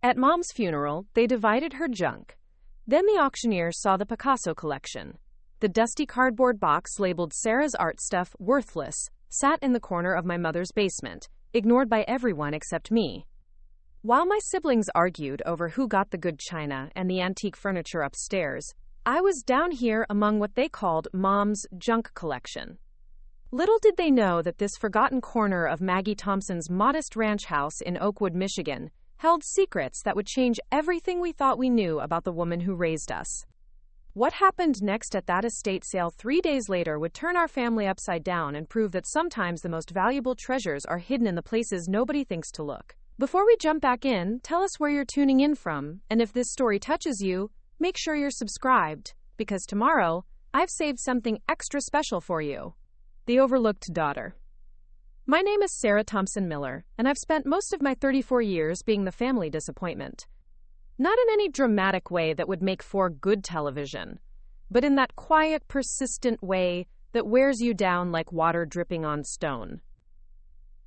At Mom's funeral, they divided her junk. Then the auctioneer saw the Picasso collection. The dusty cardboard box labeled Sarah's art stuff worthless sat in the corner of my mother's basement, ignored by everyone except me. While my siblings argued over who got the good china and the antique furniture upstairs, I was down here among what they called Mom's junk collection. Little did they know that this forgotten corner of Maggie Thompson's modest ranch house in Oakwood, Michigan, held secrets that would change everything we thought we knew about the woman who raised us. What happened next at that estate sale 3 days later would turn our family upside down and prove that sometimes the most valuable treasures are hidden in the places nobody thinks to look. Before we jump back in, tell us where you're tuning in from, and if this story touches you, make sure you're subscribed, because tomorrow, I've saved something extra special for you. The Overlooked Daughter. My name is Sarah Thompson Miller, and I've spent most of my 34 years being the family disappointment. Not in any dramatic way that would make for good television, but in that quiet, persistent way that wears you down like water dripping on stone.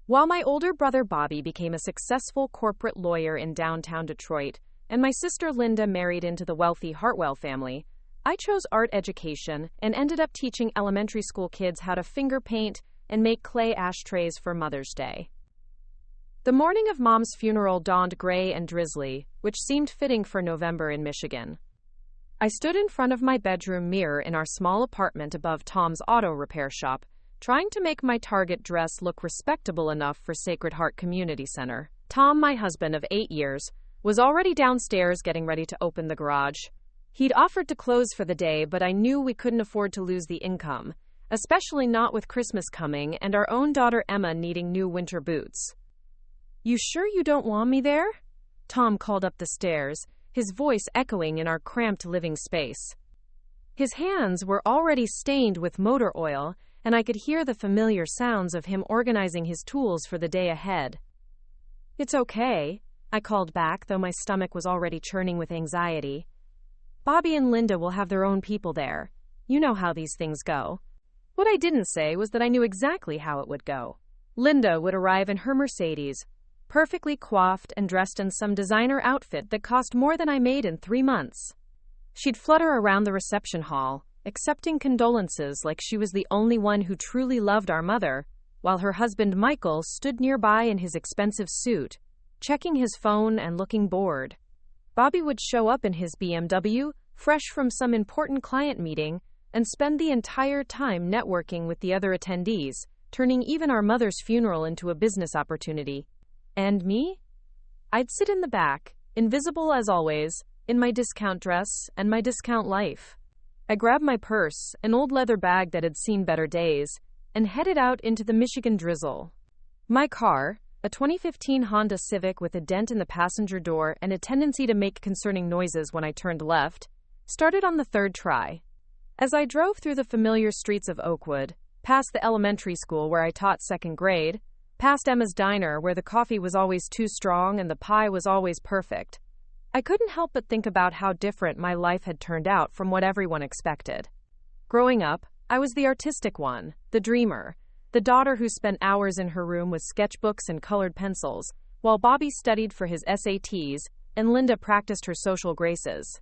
While my older brother Bobby became a successful corporate lawyer in downtown Detroit, and my sister Linda married into the wealthy Hartwell family, I chose art education and ended up teaching elementary school kids how to finger paint and make clay ashtrays for Mother's Day. The morning of Mom's funeral dawned gray and drizzly, which seemed fitting for November in Michigan. I stood in front of my bedroom mirror in our small apartment above Tom's auto repair shop, trying to make my Target dress look respectable enough for Sacred Heart Community Center. Tom, my husband of 8 years, was already downstairs getting ready to open the garage. He'd offered to close for the day, but I knew we couldn't afford to lose the income, especially not with Christmas coming and our own daughter Emma needing new winter boots. "You sure you don't want me there?" Tom called up the stairs, his voice echoing in our cramped living space. His hands were already stained with motor oil, and I could hear the familiar sounds of him organizing his tools for the day ahead. "It's okay," I called back, though my stomach was already churning with anxiety. "Bobby and Linda will have their own people there. You know how these things go." What I didn't say was that I knew exactly how it would go. Linda would arrive in her Mercedes, perfectly coiffed and dressed in some designer outfit that cost more than I made in 3 months. She'd flutter around the reception hall, accepting condolences like she was the only one who truly loved our mother, while her husband Michael stood nearby in his expensive suit, checking his phone and looking bored. Bobby would show up in his BMW, fresh from some important client meeting, and spend the entire time networking with the other attendees, turning even our mother's funeral into a business opportunity. And me? I'd sit in the back, invisible as always, in my discount dress and my discount life. I grabbed my purse, an old leather bag that had seen better days, and headed out into the Michigan drizzle. My car, a 2015 Honda Civic with a dent in the passenger door and a tendency to make concerning noises when I turned left, started on the 3rd try. As I drove through the familiar streets of Oakwood, past the elementary school where I taught 2nd grade, past Emma's Diner where the coffee was always too strong and the pie was always perfect, I couldn't help but think about how different my life had turned out from what everyone expected. Growing up, I was the artistic one, the dreamer, the daughter who spent hours in her room with sketchbooks and colored pencils, while Bobby studied for his SATs and Linda practiced her social graces.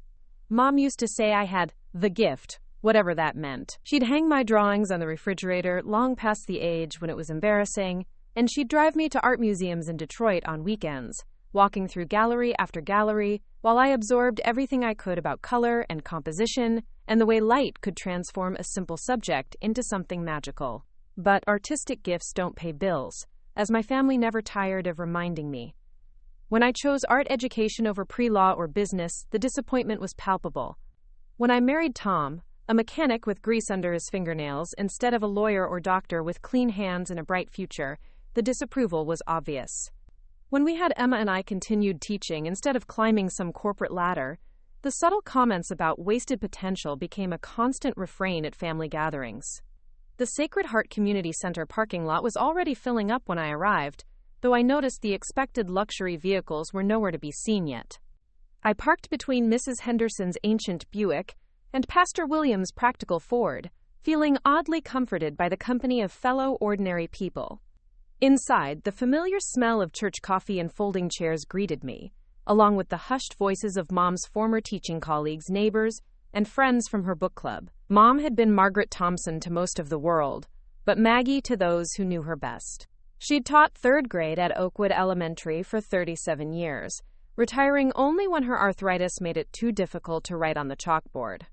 Mom used to say I had the gift, whatever that meant. She'd hang my drawings on the refrigerator long past the age when it was embarrassing, and she'd drive me to art museums in Detroit on weekends, walking through gallery after gallery while I absorbed everything I could about color and composition and the way light could transform a simple subject into something magical. But artistic gifts don't pay bills, as my family never tired of reminding me. When I chose art education over pre-law or business, the disappointment was palpable. When I married Tom, a mechanic with grease under his fingernails instead of a lawyer or doctor with clean hands and a bright future, the disapproval was obvious. When we had Emma and I continued teaching instead of climbing some corporate ladder, the subtle comments about wasted potential became a constant refrain at family gatherings. The Sacred Heart Community Center parking lot was already filling up when I arrived, though I noticed the expected luxury vehicles were nowhere to be seen yet. I parked between Mrs. Henderson's ancient Buick and Pastor William's practical Ford, feeling oddly comforted by the company of fellow ordinary people. Inside, the familiar smell of church coffee and folding chairs greeted me, along with the hushed voices of Mom's former teaching colleagues, neighbors, and friends from her book club. Mom had been Margaret Thompson to most of the world, but Maggie to those who knew her best. She'd taught third grade at Oakwood Elementary for 37 years, retiring only when her arthritis made it too difficult to write on the chalkboard.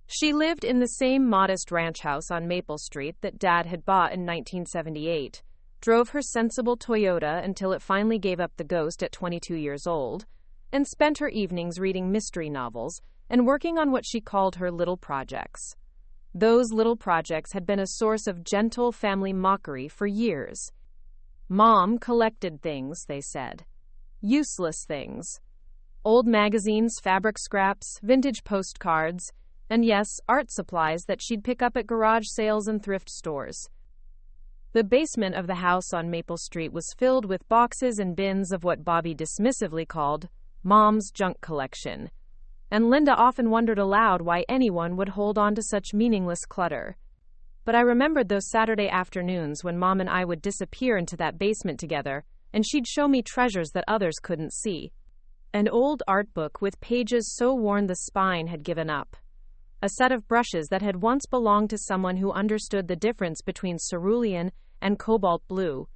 She lived in the same modest ranch house on Maple Street that Dad had bought in 1978, drove her sensible Toyota until it finally gave up the ghost at 22 years old, and spent her evenings reading mystery novels and working on what she called her little projects. Those little projects had been a source of gentle family mockery for years. Mom collected things, they said. Useless things. Old magazines, fabric scraps, vintage postcards, and yes, art supplies that she'd pick up at garage sales and thrift stores. The basement of the house on Maple Street was filled with boxes and bins of what Bobby dismissively called Mom's junk collection, and Linda often wondered aloud why anyone would hold on to such meaningless clutter. But I remembered those Saturday afternoons when Mom and I would disappear into that basement together, and she'd show me treasures that others couldn't see. An old art book with pages so worn the spine had given up. A set of brushes that had once belonged to someone who understood the difference between cerulean and cobalt blue.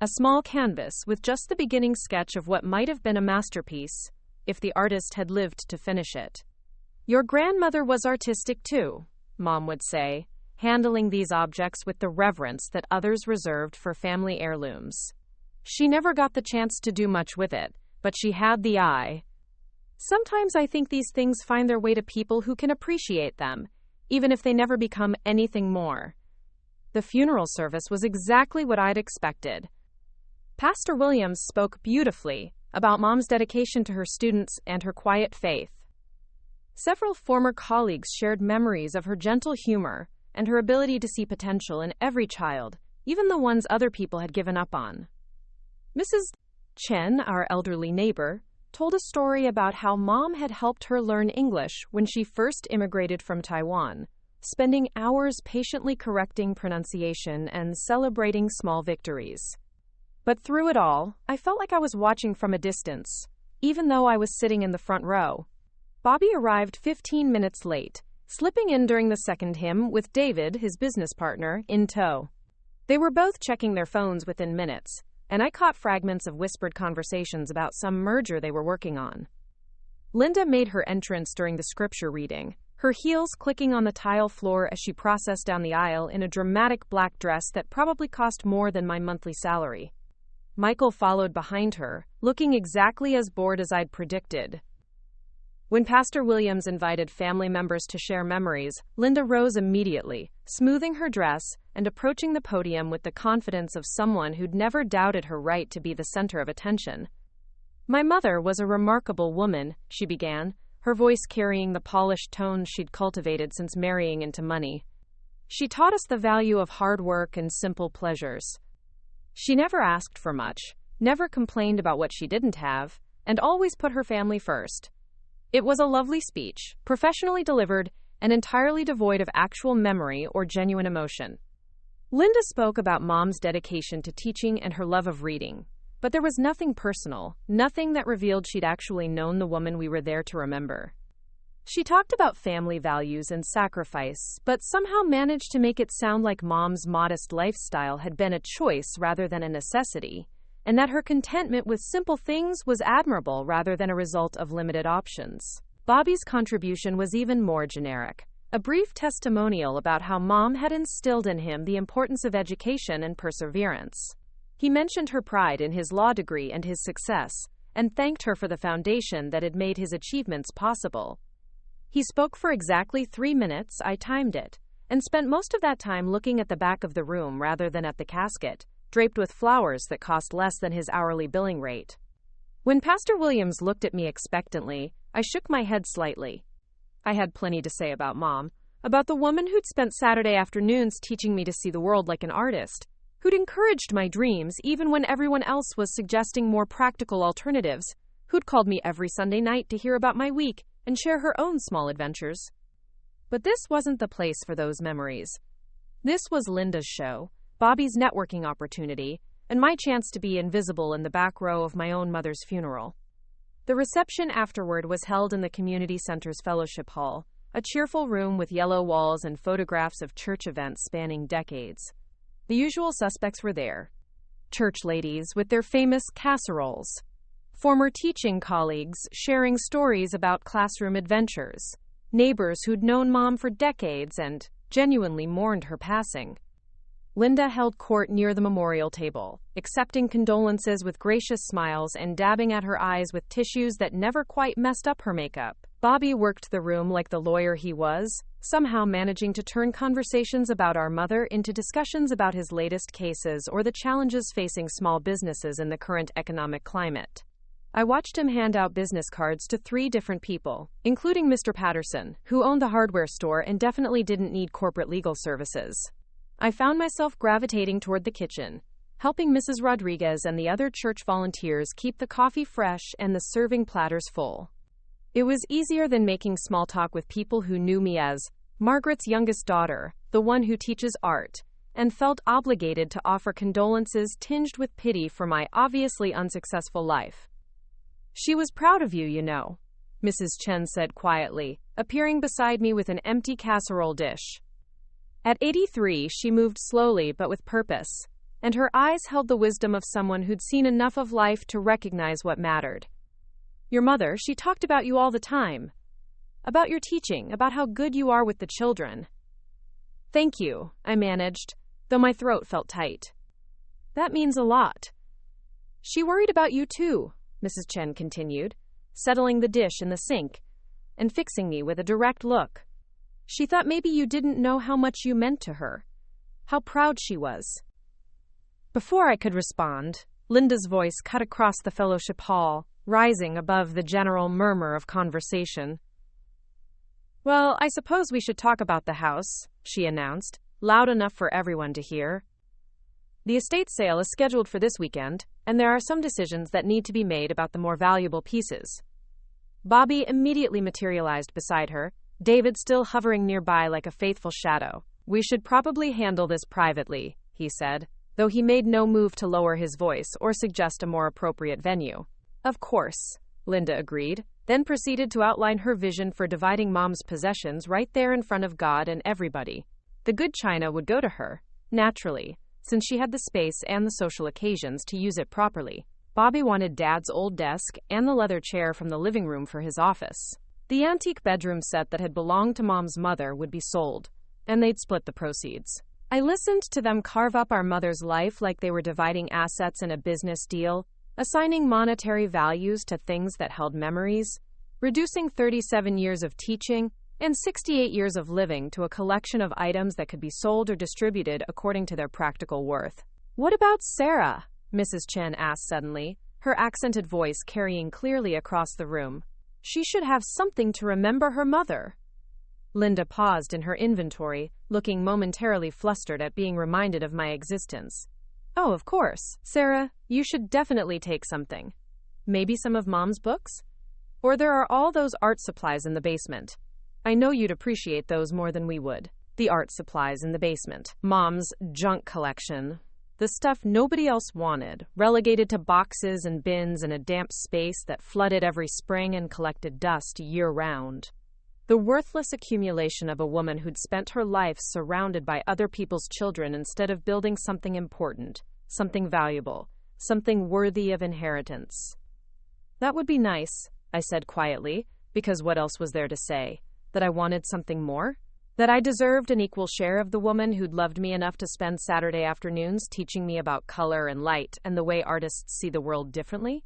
A small canvas with just the beginning sketch of what might have been a masterpiece, if the artist had lived to finish it. Your grandmother was artistic too, Mom would say, handling these objects with the reverence that others reserved for family heirlooms. She never got the chance to do much with it, but she had the eye. Sometimes I think these things find their way to people who can appreciate them, even if they never become anything more. The funeral service was exactly what I'd expected. Pastor Williams spoke beautifully about Mom's dedication to her students and her quiet faith. Several former colleagues shared memories of her gentle humor and her ability to see potential in every child, even the ones other people had given up on. Mrs. Chen, our elderly neighbor, told a story about how Mom had helped her learn English when she first immigrated from Taiwan, spending hours patiently correcting pronunciation and celebrating small victories. But through it all, I felt like I was watching from a distance, even though I was sitting in the front row. Bobby arrived 15 minutes late, slipping in during the second hymn with David, his business partner, in tow. They were both checking their phones within minutes, and I caught fragments of whispered conversations about some merger they were working on. Linda made her entrance during the scripture reading, her heels clicking on the tile floor as she processed down the aisle in a dramatic black dress that probably cost more than my monthly salary. Michael followed behind her, looking exactly as bored as I'd predicted. When Pastor Williams invited family members to share memories, Linda rose immediately, smoothing her dress and approaching the podium with the confidence of someone who'd never doubted her right to be the center of attention. My mother was a remarkable woman, she began, her voice carrying the polished tones she'd cultivated since marrying into money. She taught us the value of hard work and simple pleasures. She never asked for much, never complained about what she didn't have, and always put her family first. It was a lovely speech, professionally delivered, and entirely devoid of actual memory or genuine emotion. Linda spoke about Mom's dedication to teaching and her love of reading, but there was nothing personal, nothing that revealed she'd actually known the woman we were there to remember. She talked about family values and sacrifice, but somehow managed to make it sound like Mom's modest lifestyle had been a choice rather than a necessity, and that her contentment with simple things was admirable rather than a result of limited options. Bobby's contribution was even more generic, a brief testimonial about how Mom had instilled in him the importance of education and perseverance. He mentioned her pride in his law degree and his success, and thanked her for the foundation that had made his achievements possible. He spoke for exactly 3 minutes, I timed it, and spent most of that time looking at the back of the room rather than at the casket, draped with flowers that cost less than his hourly billing rate. When Pastor Williams looked at me expectantly, I shook my head slightly. I had plenty to say about Mom, about the woman who'd spent Saturday afternoons teaching me to see the world like an artist, who'd encouraged my dreams even when everyone else was suggesting more practical alternatives, who'd called me every Sunday night to hear about my week and share her own small adventures. But this wasn't the place for those memories. This was Linda's show, Bobby's networking opportunity, and my chance to be invisible in the back row of my own mother's funeral. The reception afterward was held in the community center's fellowship hall, a cheerful room with yellow walls and photographs of church events spanning decades. The usual suspects were there. Church ladies with their famous casseroles. Former teaching colleagues sharing stories about classroom adventures. Neighbors who'd known Mom for decades and genuinely mourned her passing. Linda held court near the memorial table, accepting condolences with gracious smiles and dabbing at her eyes with tissues that never quite messed up her makeup. Bobby worked the room like the lawyer he was, somehow managing to turn conversations about our mother into discussions about his latest cases or the challenges facing small businesses in the current economic climate. I watched him hand out business cards to 3 different people, including Mr. Patterson, who owned the hardware store and definitely didn't need corporate legal services. I found myself gravitating toward the kitchen, helping Mrs. Rodriguez and the other church volunteers keep the coffee fresh and the serving platters full. It was easier than making small talk with people who knew me as Margaret's youngest daughter, the one who teaches art, and felt obligated to offer condolences tinged with pity for my obviously unsuccessful life. "She was proud of you, you know," Mrs. Chen said quietly, appearing beside me with an empty casserole dish. At 83, she moved slowly but with purpose, and her eyes held the wisdom of someone who'd seen enough of life to recognize what mattered. "Your mother, she talked about you all the time. About your teaching, about how good you are with the children." "Thank you," I managed, though my throat felt tight. "That means a lot." "She worried about you too," Mrs. Chen continued, settling the dish in the sink and fixing me with a direct look. "She thought maybe you didn't know how much you meant to her, how proud she was." Before I could respond, Linda's voice cut across the fellowship hall, rising above the general murmur of conversation. "Well, I suppose we should talk about the house," she announced, loud enough for everyone to hear. "The estate sale is scheduled for this weekend, and there are some decisions that need to be made about the more valuable pieces." Bobby immediately materialized beside her, David still hovering nearby like a faithful shadow. "We should probably handle this privately," he said, though he made no move to lower his voice or suggest a more appropriate venue. "Of course," Linda agreed, then proceeded to outline her vision for dividing Mom's possessions right there in front of God and everybody. The good china would go to her, naturally, since she had the space and the social occasions to use it properly. Bobby wanted Dad's old desk and the leather chair from the living room for his office. The antique bedroom set that had belonged to Mom's mother would be sold, and they'd split the proceeds. I listened to them carve up our mother's life like they were dividing assets in a business deal, assigning monetary values to things that held memories, reducing 37 years of teaching and 68 years of living to a collection of items that could be sold or distributed according to their practical worth. "What about Sarah?" Mrs. Chen asked suddenly, her accented voice carrying clearly across the room. "She should have something to remember her mother." Linda paused in her inventory, looking momentarily flustered at being reminded of my existence. "Oh, of course. Sarah, you should definitely take something. Maybe some of Mom's books? Or there are all those art supplies in the basement. I know you'd appreciate those more than we would." The art supplies in the basement. Mom's junk collection. The stuff nobody else wanted, relegated to boxes and bins in a damp space that flooded every spring and collected dust year-round. The worthless accumulation of a woman who'd spent her life surrounded by other people's children instead of building something important, something valuable, something worthy of inheritance. "That would be nice," I said quietly, because what else was there to say? That I wanted something more? That I deserved an equal share of the woman who'd loved me enough to spend Saturday afternoons teaching me about color and light and the way artists see the world differently?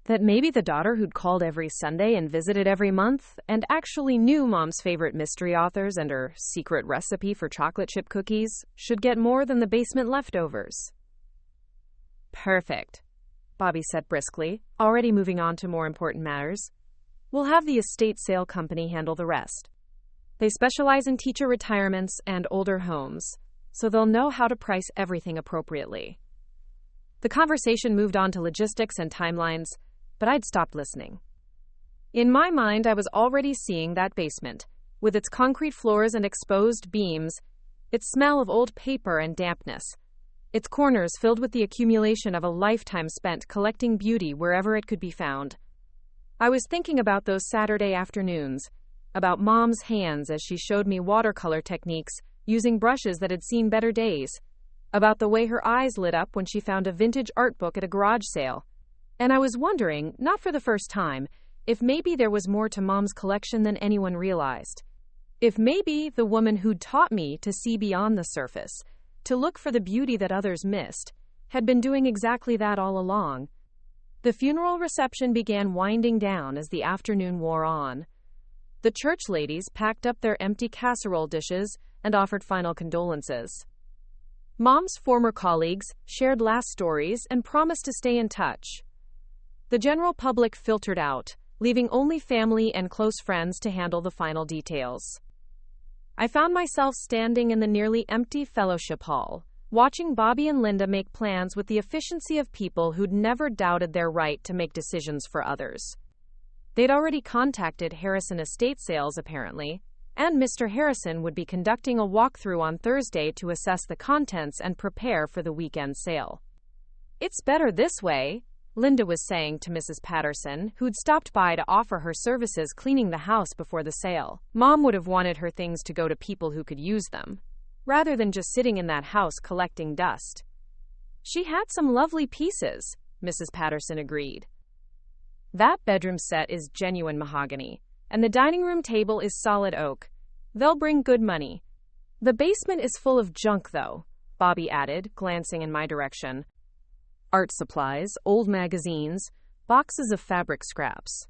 That maybe the daughter who'd called every Sunday and visited every month and actually knew Mom's favorite mystery authors and her secret recipe for chocolate chip cookies should get more than the basement leftovers. "Perfect," Bobby said briskly, already moving on to more important matters. "We'll have the estate sale company handle the rest. They specialize in teacher retirements and older homes, so they'll know how to price everything appropriately." The conversation moved on to logistics and timelines, but I'd stopped listening. In my mind, I was already seeing that basement, with its concrete floors and exposed beams, its smell of old paper and dampness, its corners filled with the accumulation of a lifetime spent collecting beauty wherever it could be found. I was thinking about those Saturday afternoons, about Mom's hands as she showed me watercolor techniques using brushes that had seen better days, about the way her eyes lit up when she found a vintage art book at a garage sale. And I was wondering, not for the first time, if maybe there was more to Mom's collection than anyone realized. If maybe the woman who'd taught me to see beyond the surface, to look for the beauty that others missed, had been doing exactly that all along. The funeral reception began winding down as the afternoon wore on. The church ladies packed up their empty casserole dishes and offered final condolences. Mom's former colleagues shared last stories and promised to stay in touch. The general public filtered out, leaving only family and close friends to handle the final details. I found myself standing in the nearly empty fellowship hall, watching Bobby and Linda make plans with the efficiency of people who'd never doubted their right to make decisions for others. They'd already contacted Harrison Estate Sales, apparently, and Mr. Harrison would be conducting a walkthrough on Thursday to assess the contents and prepare for the weekend sale. "It's better this way," Linda was saying to Mrs. Patterson, who'd stopped by to offer her services cleaning the house before the sale. Mom would have wanted her things to go to people who could use them, rather than just sitting in that house collecting dust. "She had some lovely pieces," Mrs. Patterson agreed. "That bedroom set is genuine mahogany, and the dining room table is solid oak. They'll bring good money. The basement is full of junk, though," Bobby added, glancing in my direction. "Art supplies, old magazines, boxes of fabric scraps.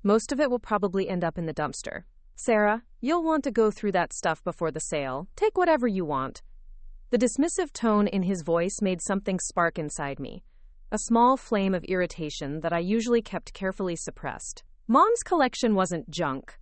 Most of it will probably end up in the dumpster. Sarah, you'll want to go through that stuff before the sale. Take whatever you want." The dismissive tone in his voice made something spark inside me, a small flame of irritation that I usually kept carefully suppressed. Mom's collection wasn't junk.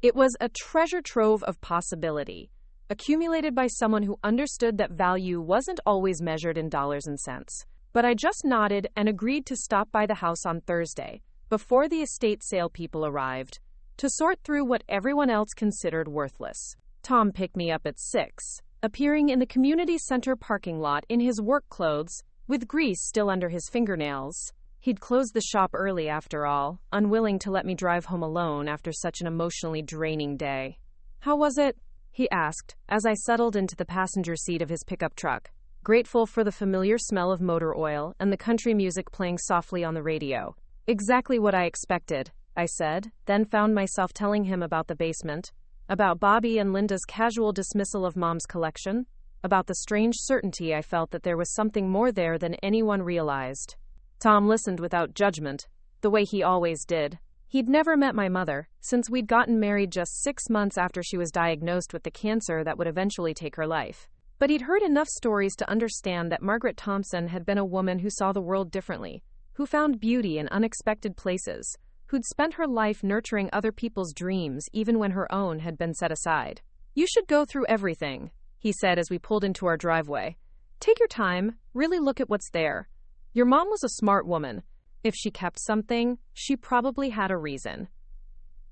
It was a treasure trove of possibility, accumulated by someone who understood that value wasn't always measured in dollars and cents. But I just nodded and agreed to stop by the house on Thursday, before the estate sale people arrived, to sort through what everyone else considered worthless. Tom picked me up at 6, appearing in the community center parking lot in his work clothes, with grease still under his fingernails. He'd closed the shop early after all, unwilling to let me drive home alone after such an emotionally draining day. "How was it?" he asked, as I settled into the passenger seat of his pickup truck, grateful for the familiar smell of motor oil and the country music playing softly on the radio. "Exactly what I expected," I said, then found myself telling him about the basement, about Bobby and Linda's casual dismissal of Mom's collection, about the strange certainty I felt that there was something more there than anyone realized. Tom listened without judgment, the way he always did. He'd never met my mother, since we'd gotten married just 6 months after she was diagnosed with the cancer that would eventually take her life. But he'd heard enough stories to understand that Margaret Thompson had been a woman who saw the world differently, who found beauty in unexpected places, who'd spent her life nurturing other people's dreams even when her own had been set aside. "You should go through everything," he said as we pulled into our driveway. "Take your time, really look at what's there. Your mom was a smart woman. If she kept something, she probably had a reason."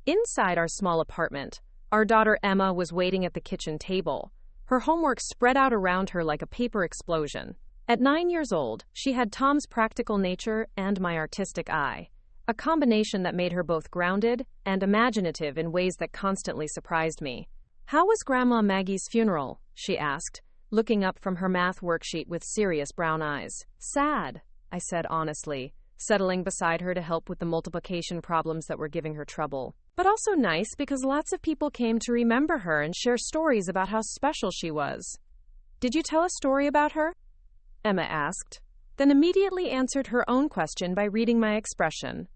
Inside our small apartment, our daughter Emma was waiting at the kitchen table, her homework spread out around her like a paper explosion. At 9 years old, she had Tom's practical nature and my artistic eye, a combination that made her both grounded and imaginative in ways that constantly surprised me. "How was Grandma Maggie's funeral?" she asked, looking up from her math worksheet with serious brown eyes. "Sad," I said honestly, settling beside her to help with the multiplication problems that were giving her trouble. "But also nice because lots of people came to remember her and share stories about how special she was." "Did you tell a story about her?" Emma asked, then immediately answered her own question by reading my expression.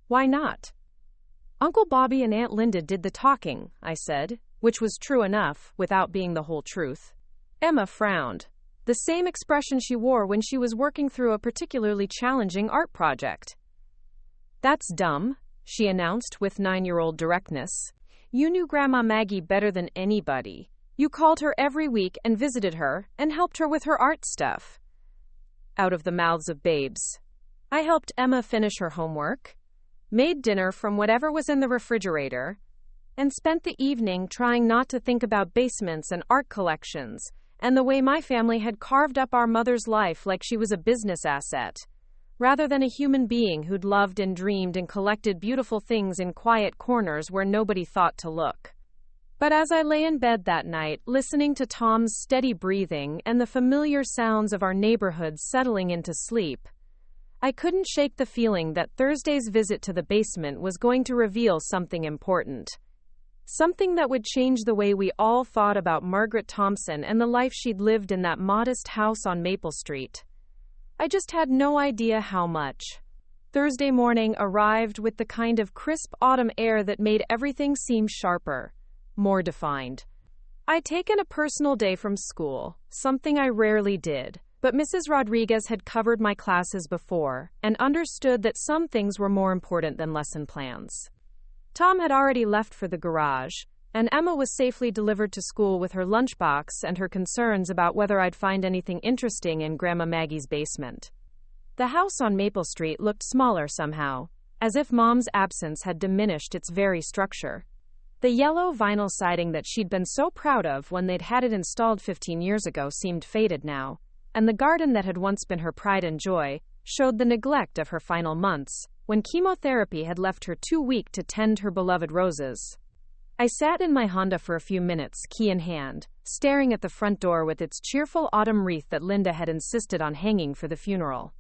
"Why not?" "Uncle Bobby and Aunt Linda did the talking," I said, which was true enough without being the whole truth. Emma frowned, the same expression she wore when she was working through a particularly challenging art project. "That's dumb," she announced with 9-year-old directness. "You knew Grandma Maggie better than anybody. You called her every week and visited her and helped her with her art stuff." Out of the mouths of babes. I helped Emma finish her homework, made dinner from whatever was in the refrigerator, and spent the evening trying not to think about basements and art collections and the way my family had carved up our mother's life like she was a business asset, rather than a human being who'd loved and dreamed and collected beautiful things in quiet corners where nobody thought to look. But as I lay in bed that night, listening to Tom's steady breathing and the familiar sounds of our neighborhood settling into sleep, I couldn't shake the feeling that Thursday's visit to the basement was going to reveal something important. Something that would change the way we all thought about Margaret Thompson and the life she'd lived in that modest house on Maple Street. I just had no idea how much. Thursday morning arrived with the kind of crisp autumn air that made everything seem sharper, more defined. I'd taken a personal day from school, something I rarely did, but Mrs. Rodriguez had covered my classes before and understood that some things were more important than lesson plans. Tom had already left for the garage, and Emma was safely delivered to school with her lunchbox and her concerns about whether I'd find anything interesting in Grandma Maggie's basement. The house on Maple Street looked smaller somehow, as if Mom's absence had diminished its very structure. The yellow vinyl siding that she'd been so proud of when they'd had it installed 15 years ago seemed faded now, and the garden that had once been her pride and joy showed the neglect of her final months, when chemotherapy had left her too weak to tend her beloved roses. I sat in my Honda for a few minutes, key in hand, staring at the front door with its cheerful autumn wreath that Linda had insisted on hanging for the funeral.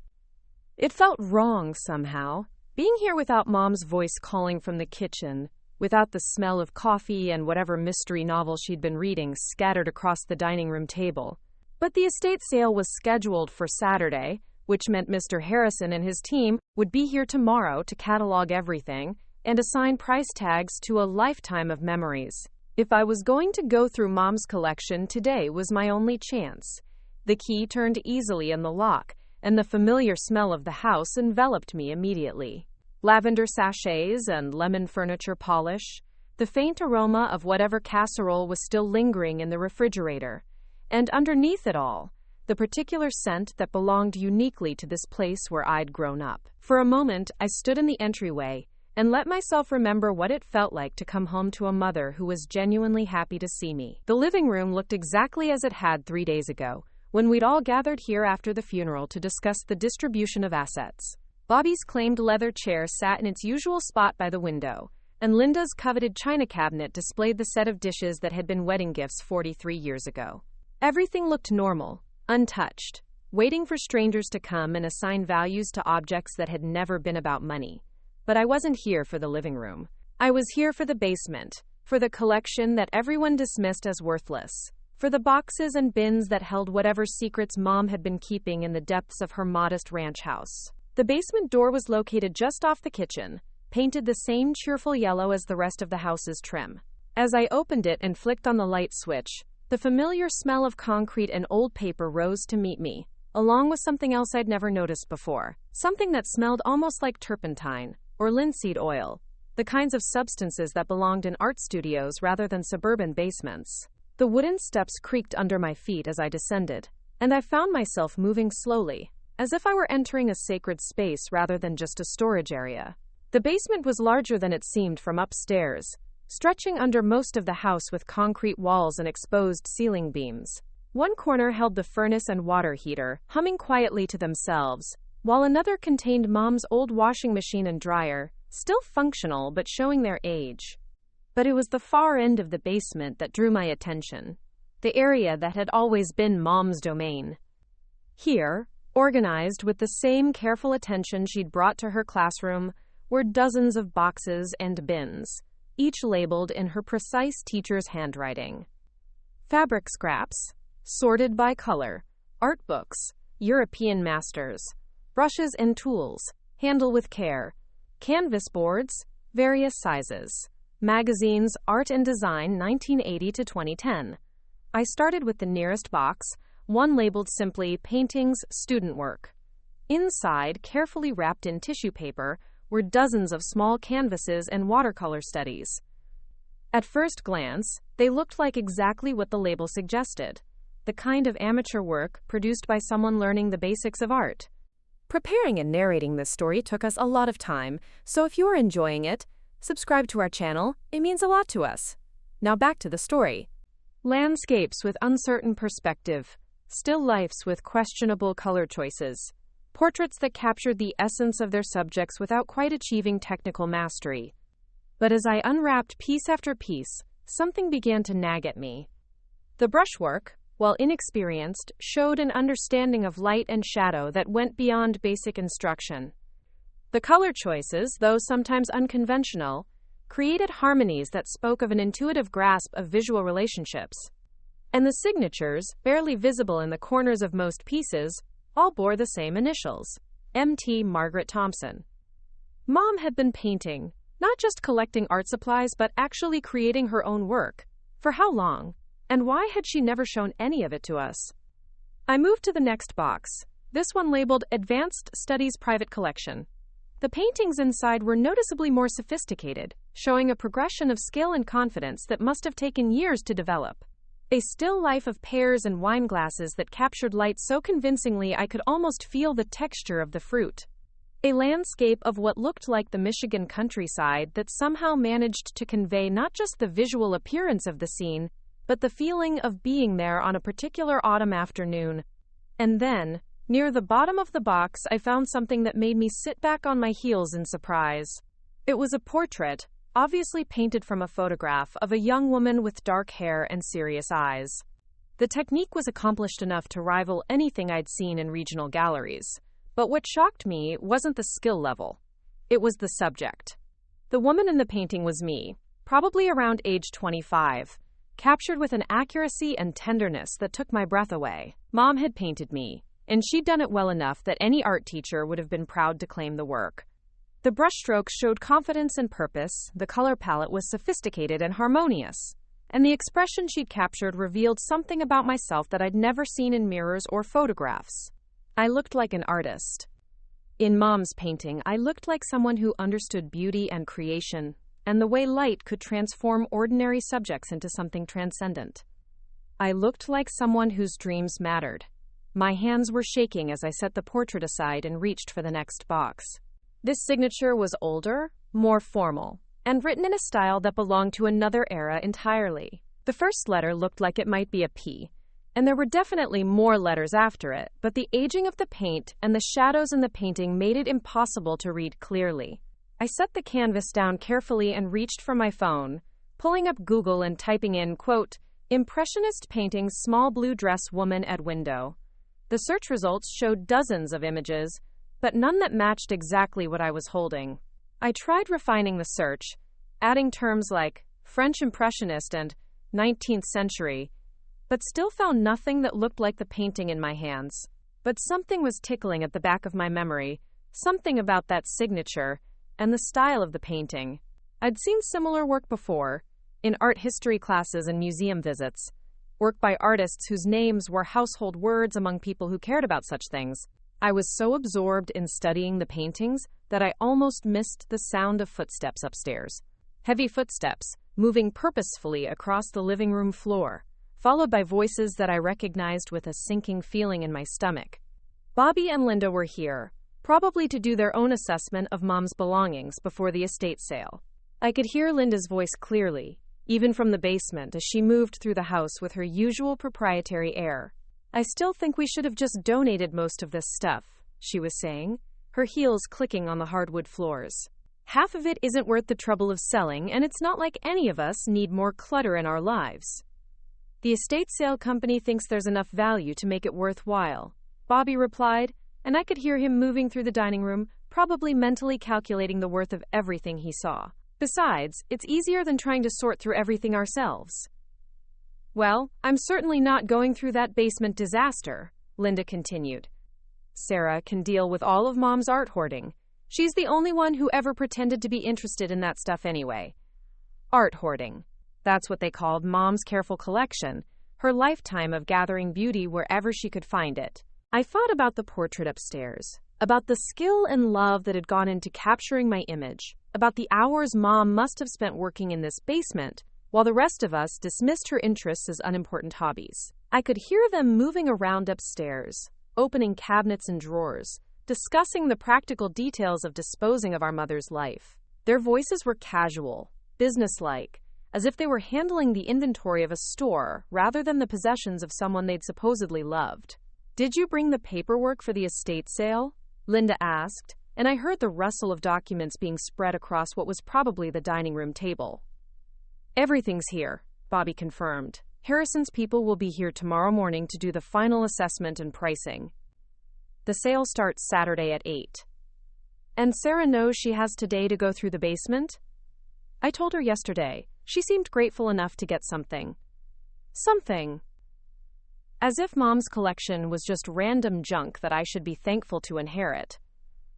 It felt wrong somehow, being here without Mom's voice calling from the kitchen, without the smell of coffee and whatever mystery novel she'd been reading scattered across the dining room table. But the estate sale was scheduled for Saturday, which meant Mr. Harrison and his team would be here tomorrow to catalog everything and assign price tags to a lifetime of memories. If I was going to go through Mom's collection, today was my only chance. The key turned easily in the lock, and the familiar smell of the house enveloped me immediately. Lavender sachets and lemon furniture polish, the faint aroma of whatever casserole was still lingering in the refrigerator, and underneath it all, the particular scent that belonged uniquely to this place where I'd grown up. For a moment, I stood in the entryway and let myself remember what it felt like to come home to a mother who was genuinely happy to see me. The living room looked exactly as it had 3 days ago, when we'd all gathered here after the funeral to discuss the distribution of assets. Bobby's claimed leather chair sat in its usual spot by the window, and Linda's coveted china cabinet displayed the set of dishes that had been wedding gifts 43 years ago. Everything looked normal, untouched, waiting for strangers to come and assign values to objects that had never been about money. But I wasn't here for the living room. I was here for the basement, for the collection that everyone dismissed as worthless, for the boxes and bins that held whatever secrets Mom had been keeping in the depths of her modest ranch house. The basement door was located just off the kitchen, painted the same cheerful yellow as the rest of the house's trim. As I opened it and flicked on the light switch, the familiar smell of concrete and old paper rose to meet me, along with something else I'd never noticed before, something that smelled almost like turpentine or linseed oil, the kinds of substances that belonged in art studios rather than suburban basements. The wooden steps creaked under my feet as I descended, and I found myself moving slowly, as if I were entering a sacred space rather than just a storage area. The basement was larger than it seemed from upstairs, stretching under most of the house with concrete walls and exposed ceiling beams. One corner held the furnace and water heater, humming quietly to themselves, while another contained Mom's old washing machine and dryer, still functional but showing their age. But it was the far end of the basement that drew my attention, the area that had always been Mom's domain. Here, organized with the same careful attention she'd brought to her classroom, were dozens of boxes and bins, each labeled in her precise teacher's handwriting. Fabric scraps, sorted by color, art books, European masters, brushes and tools, handle with care, canvas boards, various sizes, magazines, art and design 1980 to 2010. I started with the nearest box, one labeled simply paintings, student work. Inside, carefully wrapped in tissue paper, were dozens of small canvases and watercolor studies. At first glance, they looked like exactly what the label suggested, the kind of amateur work produced by someone learning the basics of art. Preparing and narrating this story took us a lot of time, so if you are enjoying it, subscribe to our channel, it means a lot to us. Now back to the story. Landscapes with uncertain perspective, still lifes with questionable color choices, portraits that captured the essence of their subjects without quite achieving technical mastery. But as I unwrapped piece after piece, something began to nag at me. The brushwork, while inexperienced, showed an understanding of light and shadow that went beyond basic instruction. The color choices, though sometimes unconventional, created harmonies that spoke of an intuitive grasp of visual relationships. And the signatures, barely visible in the corners of most pieces, all bore the same initials: M.T. Margaret Thompson. Mom had been painting, not just collecting art supplies but actually creating her own work. For how long? And why had she never shown any of it to us? I moved to the next box, this one labeled Advanced Studies Private Collection. The paintings inside were noticeably more sophisticated, showing a progression of skill and confidence that must have taken years to develop. A still life of pears and wine glasses that captured light so convincingly I could almost feel the texture of the fruit. A landscape of what looked like the Michigan countryside that somehow managed to convey not just the visual appearance of the scene, but the feeling of being there on a particular autumn afternoon. And then, near the bottom of the box, I found something that made me sit back on my heels in surprise. It was a portrait, obviously painted from a photograph, of a young woman with dark hair and serious eyes. The technique was accomplished enough to rival anything I'd seen in regional galleries. But what shocked me wasn't the skill level. It was the subject. The woman in the painting was me, probably around age 25, captured with an accuracy and tenderness that took my breath away. Mom had painted me, and she'd done it well enough that any art teacher would have been proud to claim the work. The brushstrokes showed confidence and purpose, the color palette was sophisticated and harmonious, and the expression she'd captured revealed something about myself that I'd never seen in mirrors or photographs. I looked like an artist. In Mom's painting, I looked like someone who understood beauty and creation, and the way light could transform ordinary subjects into something transcendent. I looked like someone whose dreams mattered. My hands were shaking as I set the portrait aside and reached for the next box. This signature was older, more formal, and written in a style that belonged to another era entirely. The first letter looked like it might be a P, and there were definitely more letters after it, but the aging of the paint and the shadows in the painting made it impossible to read clearly. I set the canvas down carefully and reached for my phone, pulling up Google and typing in, quote, "Impressionist paintings, small blue dress woman at window." The search results showed dozens of images, but none that matched exactly what I was holding. I tried refining the search, adding terms like French Impressionist and 19th century, but still found nothing that looked like the painting in my hands. But something was tickling at the back of my memory, something about that signature and the style of the painting. I'd seen similar work before, in art history classes and museum visits, work by artists whose names were household words among people who cared about such things. I was so absorbed in studying the paintings that I almost missed the sound of footsteps upstairs. Heavy footsteps, moving purposefully across the living room floor, followed by voices that I recognized with a sinking feeling in my stomach. Bobby and Linda were here, probably to do their own assessment of Mom's belongings before the estate sale. I could hear Linda's voice clearly, even from the basement, as she moved through the house with her usual proprietary air. "I still think we should have just donated most of this stuff," she was saying, her heels clicking on the hardwood floors. "Half of it isn't worth the trouble of selling, and it's not like any of us need more clutter in our lives." "The estate sale company thinks there's enough value to make it worthwhile," Bobby replied, and I could hear him moving through the dining room, probably mentally calculating the worth of everything he saw. "Besides, it's easier than trying to sort through everything ourselves." "Well, I'm certainly not going through that basement disaster," Linda continued. "Sarah can deal with all of Mom's art hoarding. She's the only one who ever pretended to be interested in that stuff anyway." Art hoarding. That's what they called Mom's careful collection, her lifetime of gathering beauty wherever she could find it. I thought about the portrait upstairs, about the skill and love that had gone into capturing my image, about the hours Mom must have spent working in this basement, while the rest of us dismissed her interests as unimportant hobbies. I could hear them moving around upstairs, opening cabinets and drawers, discussing the practical details of disposing of our mother's life. Their voices were casual, businesslike, as if they were handling the inventory of a store rather than the possessions of someone they'd supposedly loved. "Did you bring the paperwork for the estate sale?" Linda asked, and I heard the rustle of documents being spread across what was probably the dining room table. Everything's here, Bobby confirmed. Harrison's people will be here tomorrow morning to do the final assessment and pricing. The sale starts Saturday at 8. And Sarah knows she has today to go through the basement? I told her yesterday. She seemed grateful enough to get something. Something. As if Mom's collection was just random junk that I should be thankful to inherit,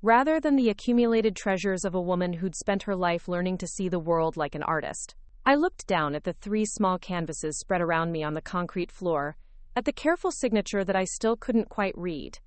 rather than the accumulated treasures of a woman who'd spent her life learning to see the world like an artist. I looked down at the 3 small canvases spread around me on the concrete floor, at the careful signature that I still couldn't quite read,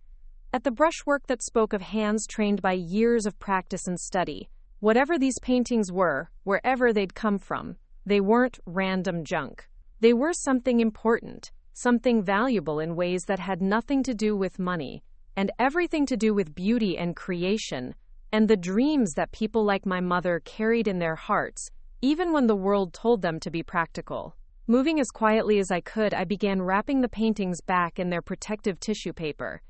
at the brushwork that spoke of hands trained by years of practice and study. Whatever these paintings were, wherever they'd come from, they weren't random junk. They were something important, something valuable in ways that had nothing to do with money, and everything to do with beauty and creation, and the dreams that people like my mother carried in their hearts, even when the world told them to be practical. Moving as quietly as I could, I began wrapping the paintings back in their protective tissue paper.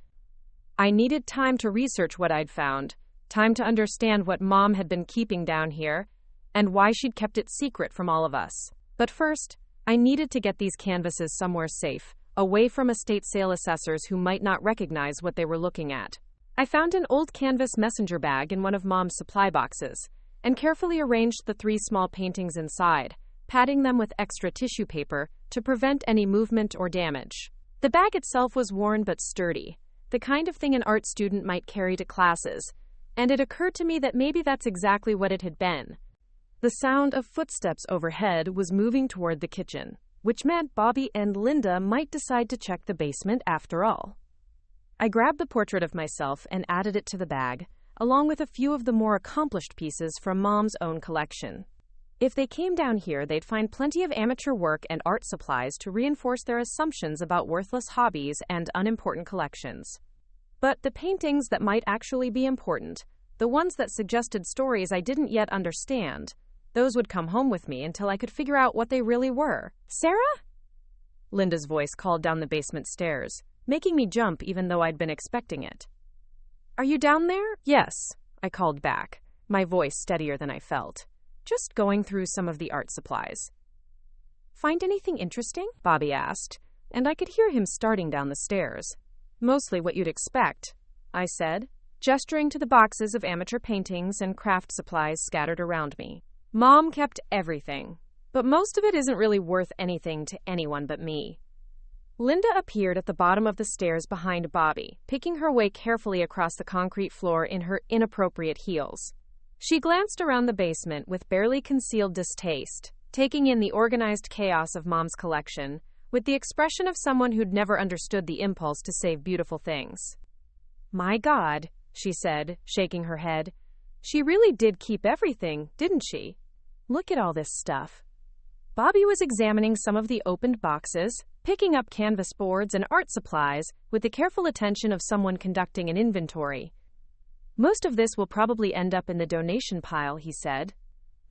I needed time to research what I'd found, time to understand what Mom had been keeping down here, and why she'd kept it secret from all of us. But first, I needed to get these canvases somewhere safe, away from estate sale assessors who might not recognize what they were looking at. I found an old canvas messenger bag in one of Mom's supply boxes, and carefully arranged the 3 small paintings inside, padding them with extra tissue paper to prevent any movement or damage. The bag itself was worn but sturdy, the kind of thing an art student might carry to classes, and it occurred to me that maybe that's exactly what it had been. The sound of footsteps overhead was moving toward the kitchen, which meant Bobby and Linda might decide to check the basement after all. I grabbed the portrait of myself and added it to the bag, along with a few of the more accomplished pieces from Mom's own collection. If they came down here, they'd find plenty of amateur work and art supplies to reinforce their assumptions about worthless hobbies and unimportant collections. But the paintings that might actually be important, the ones that suggested stories I didn't yet understand, those would come home with me until I could figure out what they really were. Sarah? Linda's voice called down the basement stairs, making me jump even though I'd been expecting it. Are you down there? Yes, I called back, my voice steadier than I felt. Just going through some of the art supplies. Find anything interesting? Bobby asked, and I could hear him starting down the stairs. Mostly what you'd expect, I said, gesturing to the boxes of amateur paintings and craft supplies scattered around me. Mom kept everything, but most of it isn't really worth anything to anyone but me. Linda appeared at the bottom of the stairs behind Bobby, picking her way carefully across the concrete floor in her inappropriate heels. She glanced around the basement with barely concealed distaste, taking in the organized chaos of Mom's collection, with the expression of someone who'd never understood the impulse to save beautiful things. My God, she said, shaking her head. She really did keep everything, didn't she? Look at all this stuff. Bobby was examining some of the opened boxes, picking up canvas boards and art supplies with the careful attention of someone conducting an inventory. Most of this will probably end up in the donation pile, he said.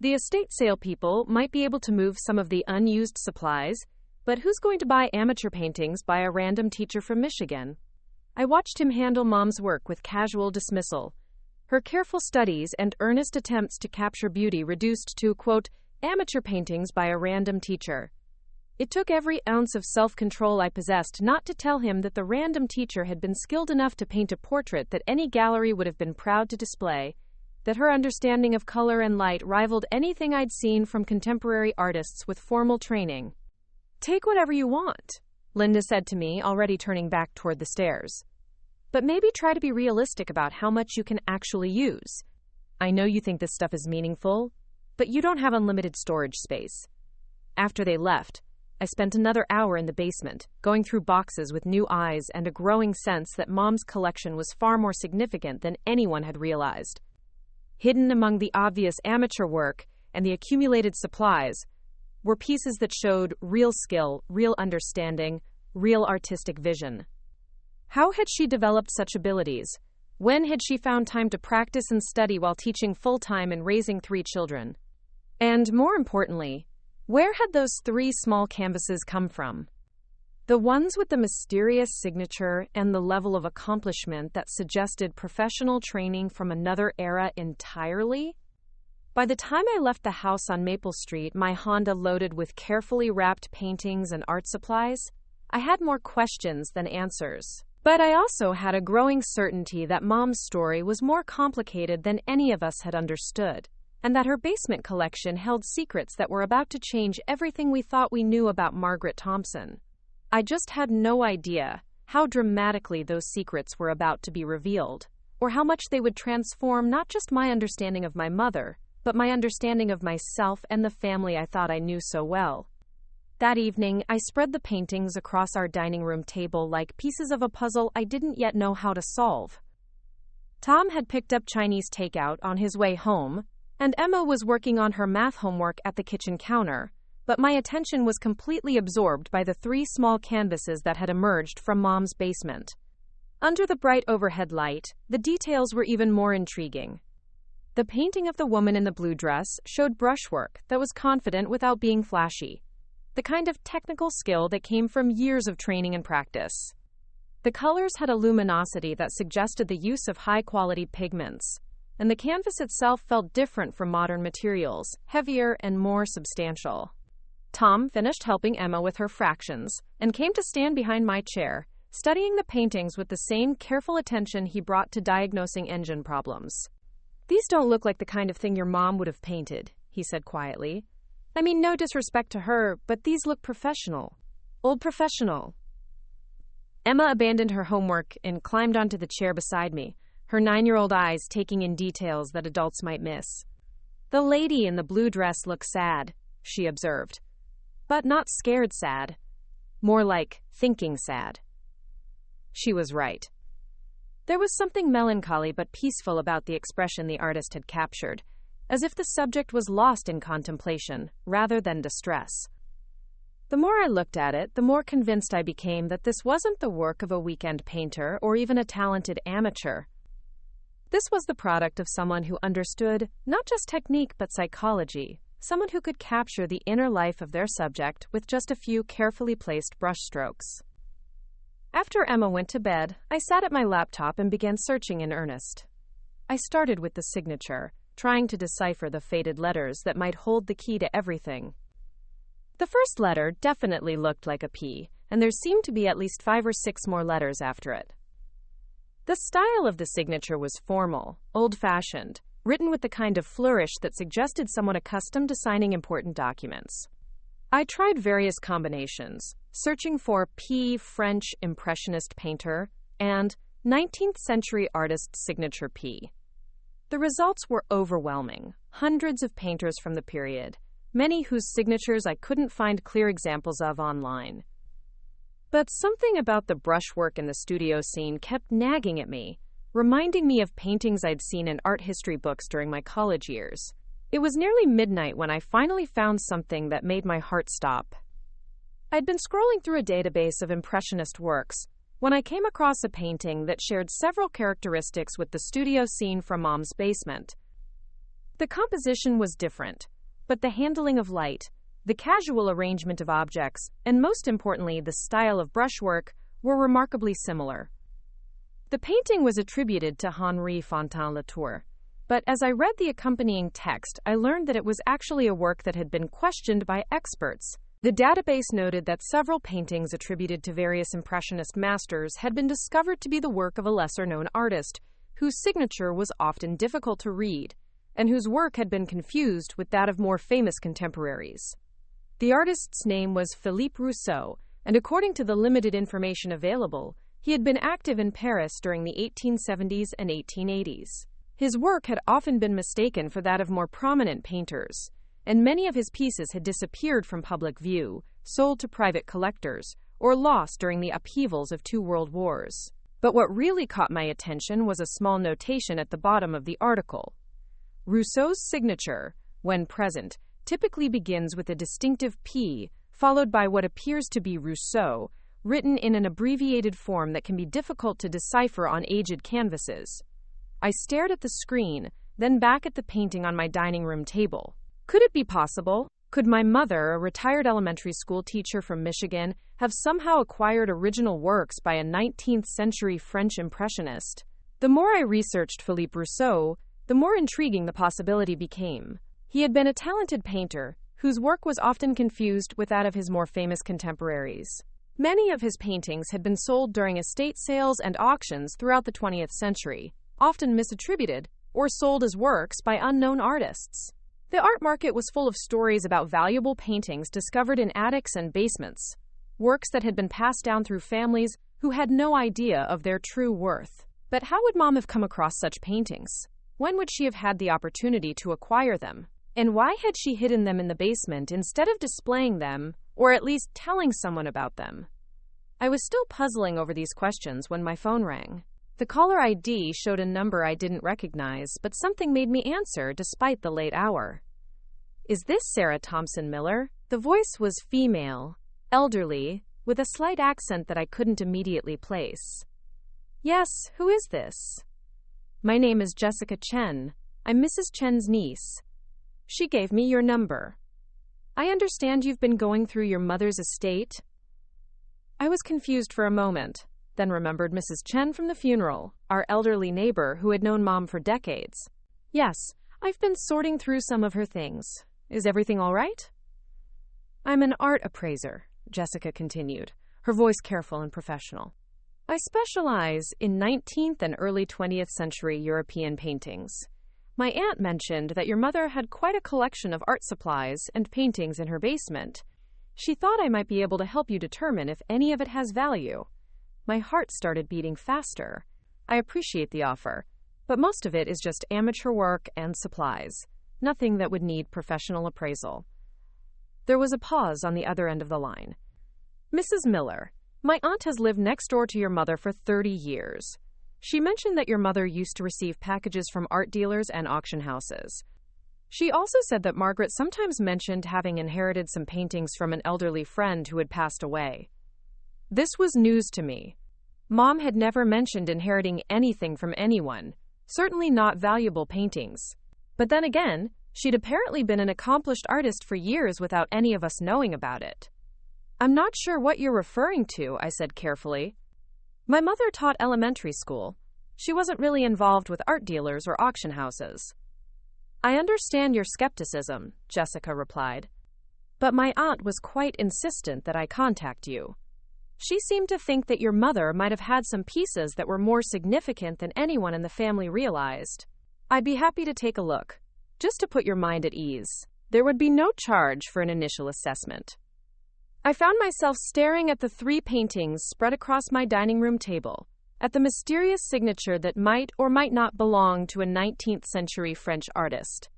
The estate sale people might be able to move some of the unused supplies, but who's going to buy amateur paintings by a random teacher from Michigan? I watched him handle Mom's work with casual dismissal. Her careful studies and earnest attempts to capture beauty reduced to, quote, amateur paintings by a random teacher. It took every ounce of self-control I possessed not to tell him that the random teacher had been skilled enough to paint a portrait that any gallery would have been proud to display, that her understanding of color and light rivaled anything I'd seen from contemporary artists with formal training. Take whatever you want, Linda said to me, already turning back toward the stairs. But maybe try to be realistic about how much you can actually use. I know you think this stuff is meaningful, but you don't have unlimited storage space. After they left, I spent another hour in the basement, going through boxes with new eyes and a growing sense that Mom's collection was far more significant than anyone had realized. Hidden among the obvious amateur work and the accumulated supplies were pieces that showed real skill, real understanding, real artistic vision. How had she developed such abilities? When had she found time to practice and study while teaching full-time and raising 3 children? And more importantly, where had those 3 small canvases come from? The ones with the mysterious signature and the level of accomplishment that suggested professional training from another era entirely. By the time I left the house on Maple Street, my Honda loaded with carefully wrapped paintings and art supplies, I had more questions than answers. But I also had a growing certainty that Mom's story was more complicated than any of us had understood, and that her basement collection held secrets that were about to change everything we thought we knew about Margaret Thompson. I just had no idea how dramatically those secrets were about to be revealed, or how much they would transform not just my understanding of my mother, but my understanding of myself and the family I thought I knew so well. That evening, I spread the paintings across our dining room table like pieces of a puzzle I didn't yet know how to solve. Tom had picked up Chinese takeout on his way home, and Emma was working on her math homework at the kitchen counter, but my attention was completely absorbed by the 3 small canvases that had emerged from Mom's basement. Under the bright overhead light, the details were even more intriguing. The painting of the woman in the blue dress showed brushwork that was confident without being flashy, the kind of technical skill that came from years of training and practice. The colors had a luminosity that suggested the use of high-quality pigments, and the canvas itself felt different from modern materials, heavier and more substantial. Tom finished helping Emma with her fractions and came to stand behind my chair, studying the paintings with the same careful attention he brought to diagnosing engine problems. "These don't look like the kind of thing your mom would have painted," he said quietly. "I mean, no disrespect to her, but these look professional. Old professional." Emma abandoned her homework and climbed onto the chair beside me, her 9-year-old eyes taking in details that adults might miss. "The lady in the blue dress looks sad," she observed. "But not scared sad. More like thinking sad." She was right. There was something melancholy but peaceful about the expression the artist had captured, as if the subject was lost in contemplation, rather than distress. The more I looked at it, the more convinced I became that this wasn't the work of a weekend painter or even a talented amateur. This was the product of someone who understood not just technique but psychology, someone who could capture the inner life of their subject with just a few carefully placed brushstrokes. After Emma went to bed, I sat at my laptop and began searching in earnest. I started with the signature, trying to decipher the faded letters that might hold the key to everything. The first letter definitely looked like a P, and there seemed to be at least 5 or 6 more letters after it. The style of the signature was formal, old-fashioned, written with the kind of flourish that suggested someone accustomed to signing important documents. I tried various combinations, searching for P. French Impressionist painter and 19th century artist signature P. The results were overwhelming. Hundreds of painters from the period, many whose signatures I couldn't find clear examples of online. But something about the brushwork in the studio scene kept nagging at me, reminding me of paintings I'd seen in art history books during my college years. It was nearly midnight when I finally found something that made my heart stop. I'd been scrolling through a database of Impressionist works when I came across a painting that shared several characteristics with the studio scene from Mom's basement. The composition was different, but the handling of light, the casual arrangement of objects, and most importantly, the style of brushwork were remarkably similar. The painting was attributed to Henri Fontaine-Latour, but as I read the accompanying text, I learned that it was actually a work that had been questioned by experts. The database noted that several paintings attributed to various Impressionist masters had been discovered to be the work of a lesser-known artist, whose signature was often difficult to read, and whose work had been confused with that of more famous contemporaries. The artist's name was Philippe Rousseau, and according to the limited information available, he had been active in Paris during the 1870s and 1880s. His work had often been mistaken for that of more prominent painters, and many of his pieces had disappeared from public view, sold to private collectors, or lost during the upheavals of 2 world wars. But what really caught my attention was a small notation at the bottom of the article. Rousseau's signature, when present, typically begins with a distinctive P, followed by what appears to be Rousseau, written in an abbreviated form that can be difficult to decipher on aged canvases. I stared at the screen, then back at the painting on my dining room table. Could it be possible? Could my mother, a retired elementary school teacher from Michigan, have somehow acquired original works by a 19th century French impressionist? The more I researched Philippe Rousseau, the more intriguing the possibility became. He had been a talented painter, whose work was often confused with that of his more famous contemporaries. Many of his paintings had been sold during estate sales and auctions throughout the 20th century, often misattributed or sold as works by unknown artists. The art market was full of stories about valuable paintings discovered in attics and basements, works that had been passed down through families who had no idea of their true worth. But how would Mom have come across such paintings? When would she have had the opportunity to acquire them? And why had she hidden them in the basement instead of displaying them, or at least telling someone about them? I was still puzzling over these questions when my phone rang. The caller ID showed a number I didn't recognize, but something made me answer despite the late hour. Is this Sarah Thompson Miller? The voice was female, elderly, with a slight accent that I couldn't immediately place. Yes, who is this? My name is Jessica Chen. I'm Mrs. Chen's niece. She gave me your number. I understand you've been going through your mother's estate. I was confused for a moment, then remembered Mrs. Chen from the funeral, our elderly neighbor who had known Mom for decades. Yes, I've been sorting through some of her things. Is everything all right? I'm an art appraiser, Jessica continued, her voice careful and professional. I specialize in 19th and early 20th century European paintings. My aunt mentioned that your mother had quite a collection of art supplies and paintings in her basement. She thought I might be able to help you determine if any of it has value. My heart started beating faster. I appreciate the offer, but most of it is just amateur work and supplies, nothing that would need professional appraisal. There was a pause on the other end of the line. Mrs. Miller, my aunt has lived next door to your mother for 30 years. She mentioned that your mother used to receive packages from art dealers and auction houses. She also said that Margaret sometimes mentioned having inherited some paintings from an elderly friend who had passed away. This was news to me. Mom had never mentioned inheriting anything from anyone, certainly not valuable paintings. But then again, she'd apparently been an accomplished artist for years without any of us knowing about it. I'm not sure what you're referring to, I said carefully. My mother taught elementary school. She wasn't really involved with art dealers or auction houses. I understand your skepticism, Jessica replied. But my aunt was quite insistent that I contact you. She seemed to think that your mother might have had some pieces that were more significant than anyone in the family realized. I'd be happy to take a look, just to put your mind at ease. There would be no charge for an initial assessment. I found myself staring at the 3 paintings spread across my dining room table, at the mysterious signature that might or might not belong to a 19th century French artist,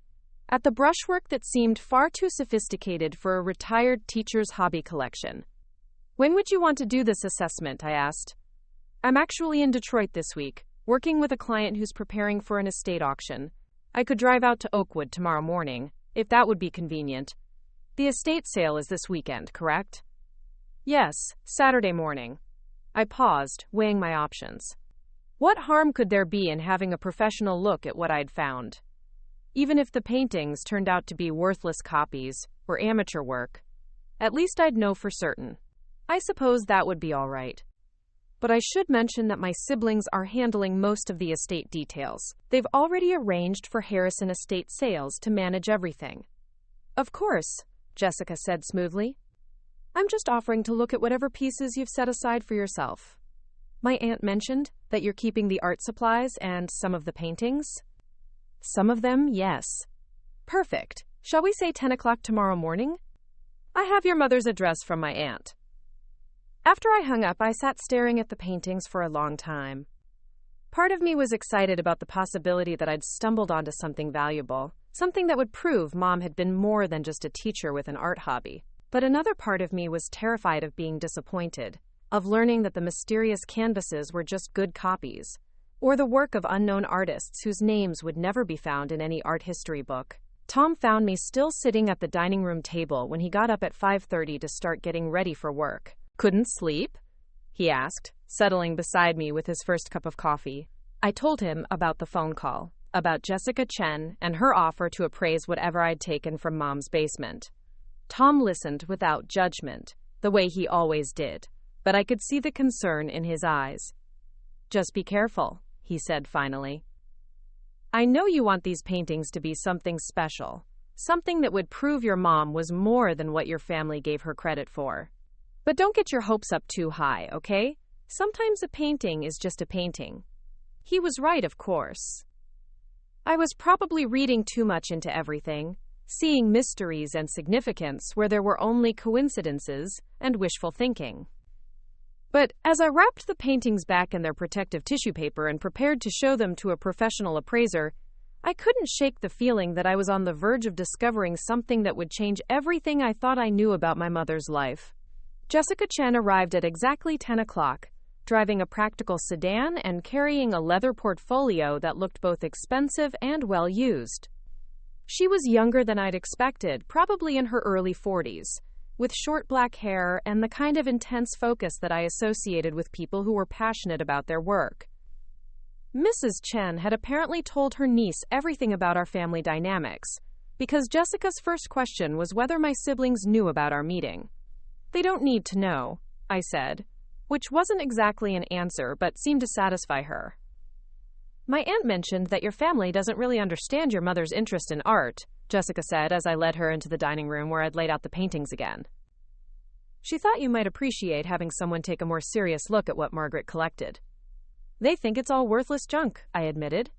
at the brushwork that seemed far too sophisticated for a retired teacher's hobby collection. When would you want to do this assessment? I asked. I'm actually in Detroit this week, working with a client who's preparing for an estate auction. I could drive out to Oakwood tomorrow morning, if that would be convenient. The estate sale is this weekend, correct? Yes, Saturday morning. I paused, weighing my options. What harm could there be in having a professional look at what I'd found? Even if the paintings turned out to be worthless copies or amateur work, at least I'd know for certain. I suppose that would be all right. But I should mention that my siblings are handling most of the estate details. They've already arranged for Harrison Estate Sales to manage everything. Of course, Jessica said smoothly. I'm just offering to look at whatever pieces you've set aside for yourself. My aunt mentioned that you're keeping the art supplies and some of the paintings. Some of them, yes. Perfect. Shall we say 10 o'clock tomorrow morning? I have your mother's address from my aunt. After I hung up, I sat staring at the paintings for a long time. Part of me was excited about the possibility that I'd stumbled onto something valuable, something that would prove Mom had been more than just a teacher with an art hobby. But another part of me was terrified of being disappointed, of learning that the mysterious canvases were just good copies, or the work of unknown artists whose names would never be found in any art history book. Tom found me still sitting at the dining room table when he got up at 5:30 to start getting ready for work. Couldn't sleep? He asked, settling beside me with his first cup of coffee. I told him about the phone call, about Jessica Chen and her offer to appraise whatever I'd taken from Mom's basement. Tom listened without judgment, the way he always did, but I could see the concern in his eyes. "Just be careful," he said finally. "I know you want these paintings to be something special, something that would prove your mom was more than what your family gave her credit for. But don't get your hopes up too high, okay? Sometimes a painting is just a painting." He was right, of course. I was probably reading too much into everything, seeing mysteries and significance where there were only coincidences and wishful thinking. But as I wrapped the paintings back in their protective tissue paper and prepared to show them to a professional appraiser, I couldn't shake the feeling that I was on the verge of discovering something that would change everything I thought I knew about my mother's life. Jessica Chen arrived at exactly 10 o'clock, driving a practical sedan and carrying a leather portfolio that looked both expensive and well-used. She was younger than I'd expected, probably in her early 40s, with short black hair and the kind of intense focus that I associated with people who were passionate about their work. Mrs. Chen had apparently told her niece everything about our family dynamics, because Jessica's first question was whether my siblings knew about our meeting. "They don't need to know," I said, which wasn't exactly an answer but seemed to satisfy her. "My aunt mentioned that your family doesn't really understand your mother's interest in art," Jessica said as I led her into the dining room where I'd laid out the paintings again. "She thought you might appreciate having someone take a more serious look at what Margaret collected." "They think it's all worthless junk," I admitted.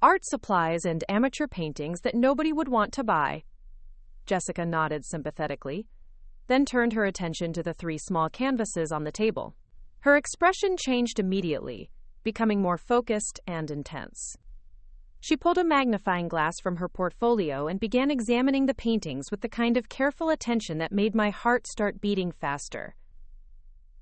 "Art supplies and amateur paintings that nobody would want to buy." Jessica nodded sympathetically, then turned her attention to the 3 small canvases on the table. Her expression changed immediately, becoming more focused and intense. She pulled a magnifying glass from her portfolio and began examining the paintings with the kind of careful attention that made my heart start beating faster.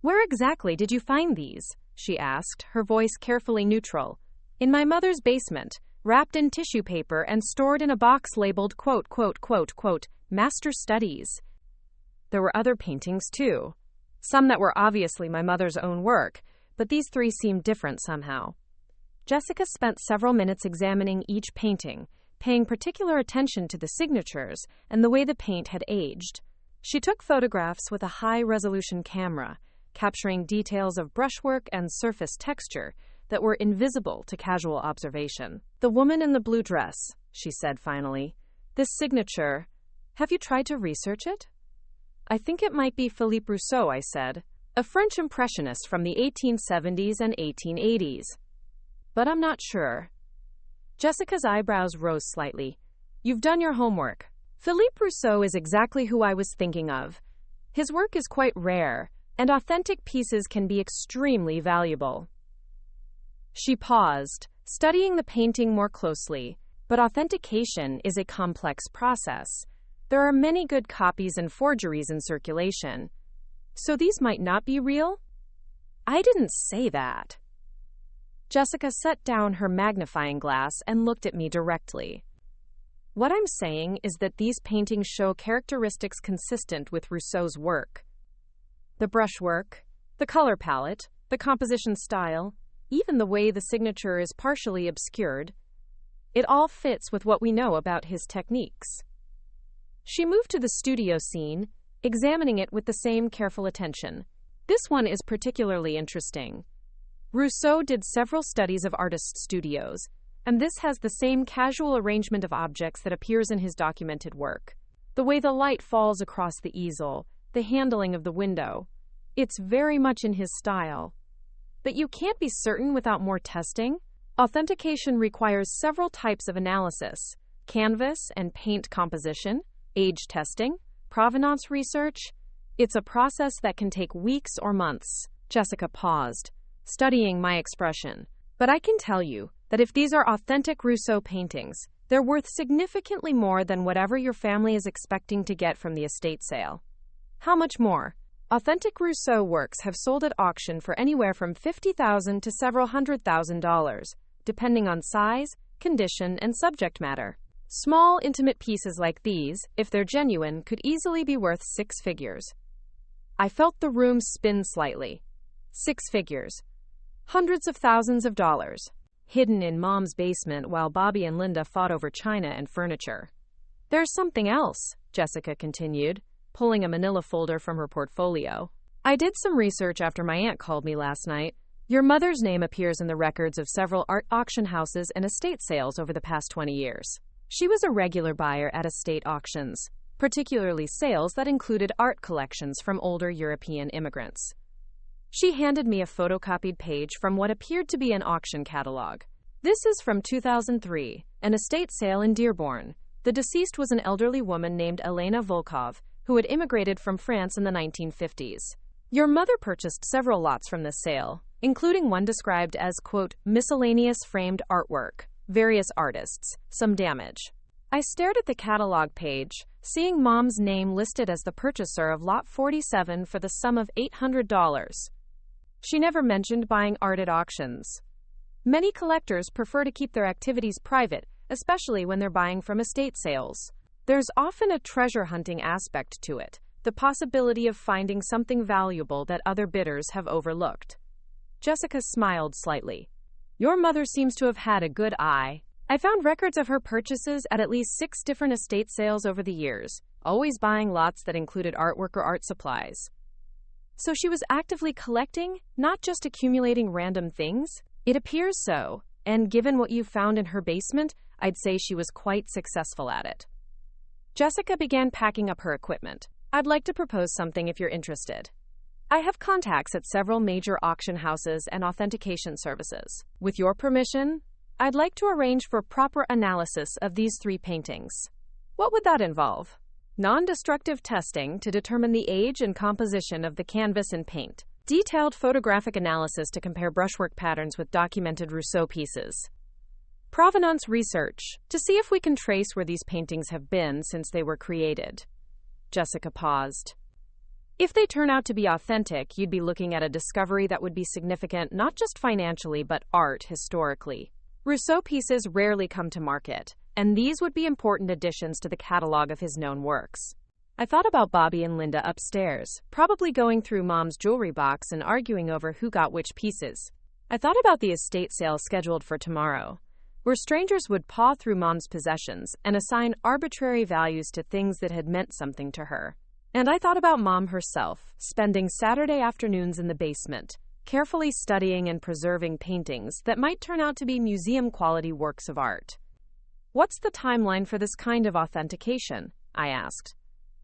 "Where exactly did you find these?" she asked, her voice carefully neutral. "In my mother's basement, wrapped in tissue paper and stored in a box labeled quote, quote, quote, quote, Master Studies." There were other paintings, too. Some that were obviously my mother's own work, but these 3 seemed different somehow. Jessica spent several minutes examining each painting, paying particular attention to the signatures and the way the paint had aged. She took photographs with a high-resolution camera, capturing details of brushwork and surface texture that were invisible to casual observation. "The woman in the blue dress," she said finally. "This signature, have you tried to research it?" "I think it might be Philippe Rousseau," I said, "a French impressionist from the 1870s and 1880s. But I'm not sure." Jessica's eyebrows rose slightly. "You've done your homework. Philippe Rousseau is exactly who I was thinking of. His work is quite rare, and authentic pieces can be extremely valuable." She paused, studying the painting more closely, but authentication is a complex process. There are many good copies and forgeries in circulation. "So these might not be real?" "I didn't say that." Jessica set down her magnifying glass and looked at me directly. "What I'm saying is that these paintings show characteristics consistent with Rousseau's work. The brushwork, the color palette, the composition style, even the way the signature is partially obscured. It all fits with what we know about his techniques." She moved to the studio scene, examining it with the same careful attention. "This one is particularly interesting. Rousseau did several studies of artist studios, and this has the same casual arrangement of objects that appears in his documented work. The way the light falls across the easel, the handling of the window. It's very much in his style. But you can't be certain without more testing. Authentication requires several types of analysis: canvas and paint composition, age testing, provenance research. It's a process that can take weeks or months." Jessica paused, studying my expression. "But I can tell you that if these are authentic Rousseau paintings, they're worth significantly more than whatever your family is expecting to get from the estate sale." "How much more?" "Authentic Rousseau works have sold at auction for anywhere from $50,000 to several $100,000, depending on size, condition, and subject matter. Small, intimate pieces like these, if they're genuine, could easily be worth 6 figures. I felt the room spin slightly. 6 figures. Hundreds of thousands of dollars. Hidden in Mom's basement while Bobby and Linda fought over china and furniture. "There's something else," Jessica continued, pulling a manila folder from her portfolio. I did some research after my aunt called me last night. Your mother's name appears in the records of several art auction houses and estate sales over the past 20 years. She was a regular buyer at estate auctions, particularly sales that included art collections from older European immigrants. She handed me a photocopied page from what appeared to be an auction catalog. This is from 2003, an estate sale in Dearborn. The deceased was an elderly woman named Elena Volkov, who had immigrated from France in the 1950s. Your mother purchased several lots from this sale, including one described as, quote, miscellaneous framed artwork, various artists, some damage. I stared at the catalog page, seeing Mom's name listed as the purchaser of Lot 47 for the sum of $800. She never mentioned buying art at auctions. Many collectors prefer to keep their activities private, especially when they're buying from estate sales. There's often a treasure hunting aspect to it, the possibility of finding something valuable that other bidders have overlooked. Jessica smiled slightly. Your mother seems to have had a good eye. I found records of her purchases at least 6 different estate sales over the years, always buying lots that included artwork or art supplies. So she was actively collecting, not just accumulating random things? It appears so, and given what you found in her basement, I'd say she was quite successful at it. Jessica began packing up her equipment. I'd like to propose something if you're interested. I have contacts at several major auction houses and authentication services. With your permission, I'd like to arrange for proper analysis of these 3 paintings. What would that involve? Non-destructive testing to determine the age and composition of the canvas and paint. Detailed photographic analysis to compare brushwork patterns with documented Rousseau pieces. Provenance research to see if we can trace where these paintings have been since they were created. Jessica paused. If they turn out to be authentic, you'd be looking at a discovery that would be significant not just financially but art historically. Rousseau pieces rarely come to market, and these would be important additions to the catalog of his known works. I thought about Bobby and Linda upstairs, probably going through Mom's jewelry box and arguing over who got which pieces. I thought about the estate sale scheduled for tomorrow, where strangers would paw through Mom's possessions and assign arbitrary values to things that had meant something to her. And I thought about Mom herself, spending Saturday afternoons in the basement, carefully studying and preserving paintings that might turn out to be museum-quality works of art. What's the timeline for this kind of authentication? I asked.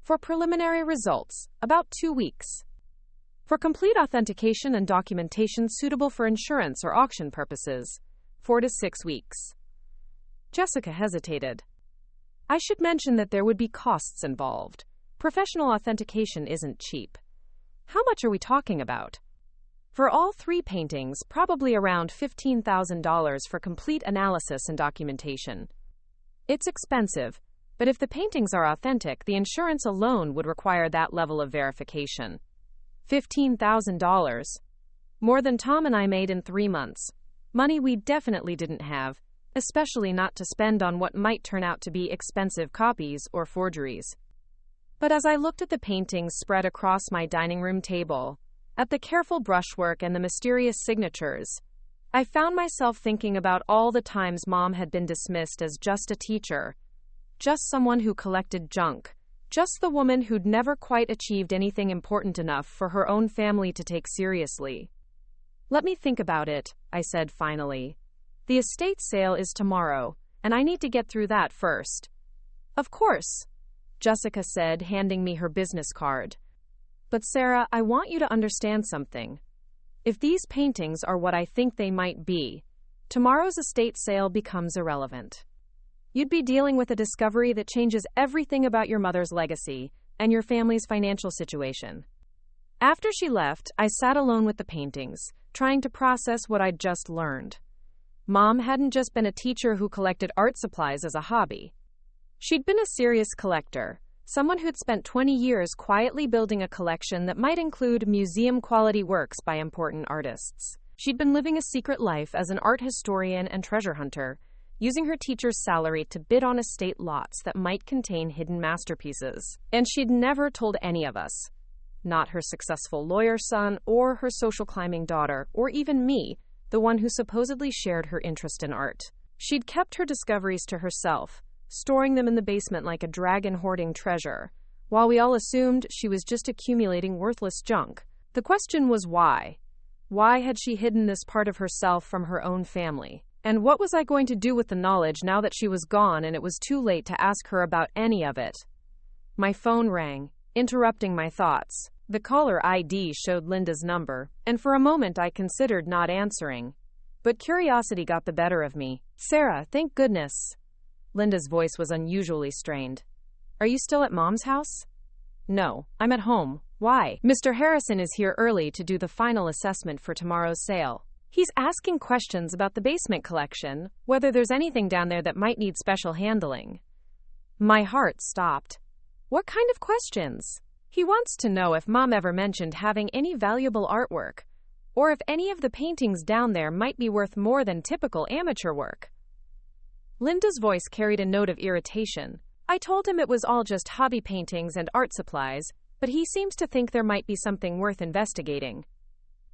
For preliminary results, about 2 weeks. For complete authentication and documentation suitable for insurance or auction purposes, 4 to 6 weeks. Jessica hesitated. I should mention that there would be costs involved. Professional authentication isn't cheap. How much are we talking about? For all 3 paintings, probably around $15,000 for complete analysis and documentation. It's expensive, but if the paintings are authentic, the insurance alone would require that level of verification. $15,000. More than Tom and I made in 3 months. Money we definitely didn't have, especially not to spend on what might turn out to be expensive copies or forgeries. But as I looked at the paintings spread across my dining room table, at the careful brushwork and the mysterious signatures, I found myself thinking about all the times Mom had been dismissed as just a teacher, just someone who collected junk, just the woman who'd never quite achieved anything important enough for her own family to take seriously. Let me think about it, I said finally. The estate sale is tomorrow, and I need to get through that first. Of course, Jessica said, handing me her business card. But Sarah, I want you to understand something. If these paintings are what I think they might be, tomorrow's estate sale becomes irrelevant. You'd be dealing with a discovery that changes everything about your mother's legacy and your family's financial situation. After she left, I sat alone with the paintings, trying to process what I'd just learned. Mom hadn't just been a teacher who collected art supplies as a hobby. She'd been a serious collector, someone who'd spent 20 years quietly building a collection that might include museum-quality works by important artists. She'd been living a secret life as an art historian and treasure hunter, using her teacher's salary to bid on estate lots that might contain hidden masterpieces. And she'd never told any of us, not her successful lawyer son or her social climbing daughter, or even me, the one who supposedly shared her interest in art. She'd kept her discoveries to herself, storing them in the basement like a dragon hoarding treasure, While we all assumed she was just accumulating worthless junk, the question was why? Why had she hidden this part of herself from her own family? And what was I going to do with the knowledge now that she was gone and it was too late to ask her about any of it? My phone rang, interrupting my thoughts. The caller ID showed Linda's number, and for a moment I considered not answering. But curiosity got the better of me. "Sarah, thank goodness." Linda's voice was unusually strained. "Are you still at Mom's house?" "No, I'm at home. Why?" "Mr. Harrison is here early to do the final assessment for tomorrow's sale. He's asking questions about the basement collection, whether there's anything down there that might need special handling." My heart stopped. What kind of questions? He wants to know if Mom ever mentioned having any valuable artwork, or if any of the paintings down there might be worth more than typical amateur work. Linda's voice carried a note of irritation. I told him it was all just hobby paintings and art supplies, but he seems to think there might be something worth investigating.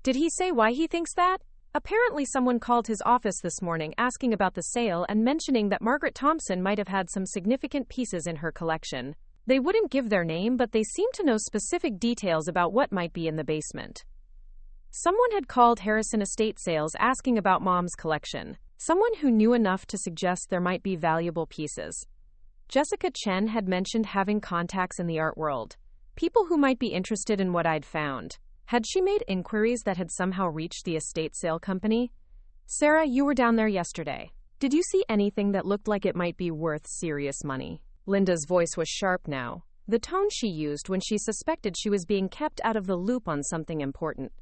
Did he say why he thinks that? Apparently someone called his office this morning asking about the sale and mentioning that Margaret Thompson might have had some significant pieces in her collection. They wouldn't give their name, but they seemed to know specific details about what might be in the basement. Someone had called Harrison Estate Sales asking about Mom's collection. Someone who knew enough to suggest there might be valuable pieces. Jessica Chen had mentioned having contacts in the art world. People who might be interested in what I'd found. Had she made inquiries that had somehow reached the estate sale company? "Sarah, you were down there yesterday. Did you see anything that looked like it might be worth serious money?" Linda's voice was sharp now, the tone she used when she suspected she was being kept out of the loop on something important.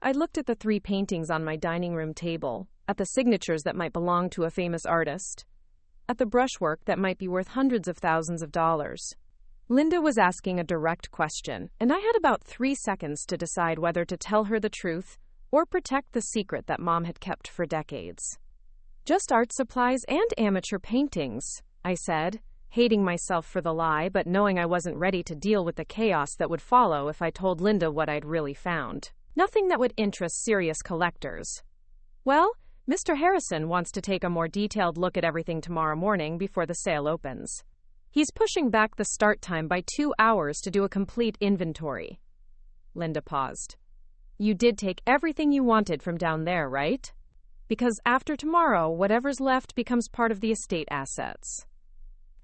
I looked at the 3 paintings on my dining room table, at the signatures that might belong to a famous artist, at the brushwork that might be worth hundreds of thousands of dollars. Linda was asking a direct question, and I had about 3 seconds to decide whether to tell her the truth or protect the secret that Mom had kept for decades. "Just art supplies and amateur paintings," I said, hating myself for the lie, but knowing I wasn't ready to deal with the chaos that would follow if I told Linda what I'd really found. Nothing that would interest serious collectors. "Well, Mr. Harrison wants to take a more detailed look at everything tomorrow morning before the sale opens. He's pushing back the start time by 2 hours to do a complete inventory." Linda paused. "You did take everything you wanted from down there, right? Because after tomorrow, whatever's left becomes part of the estate assets."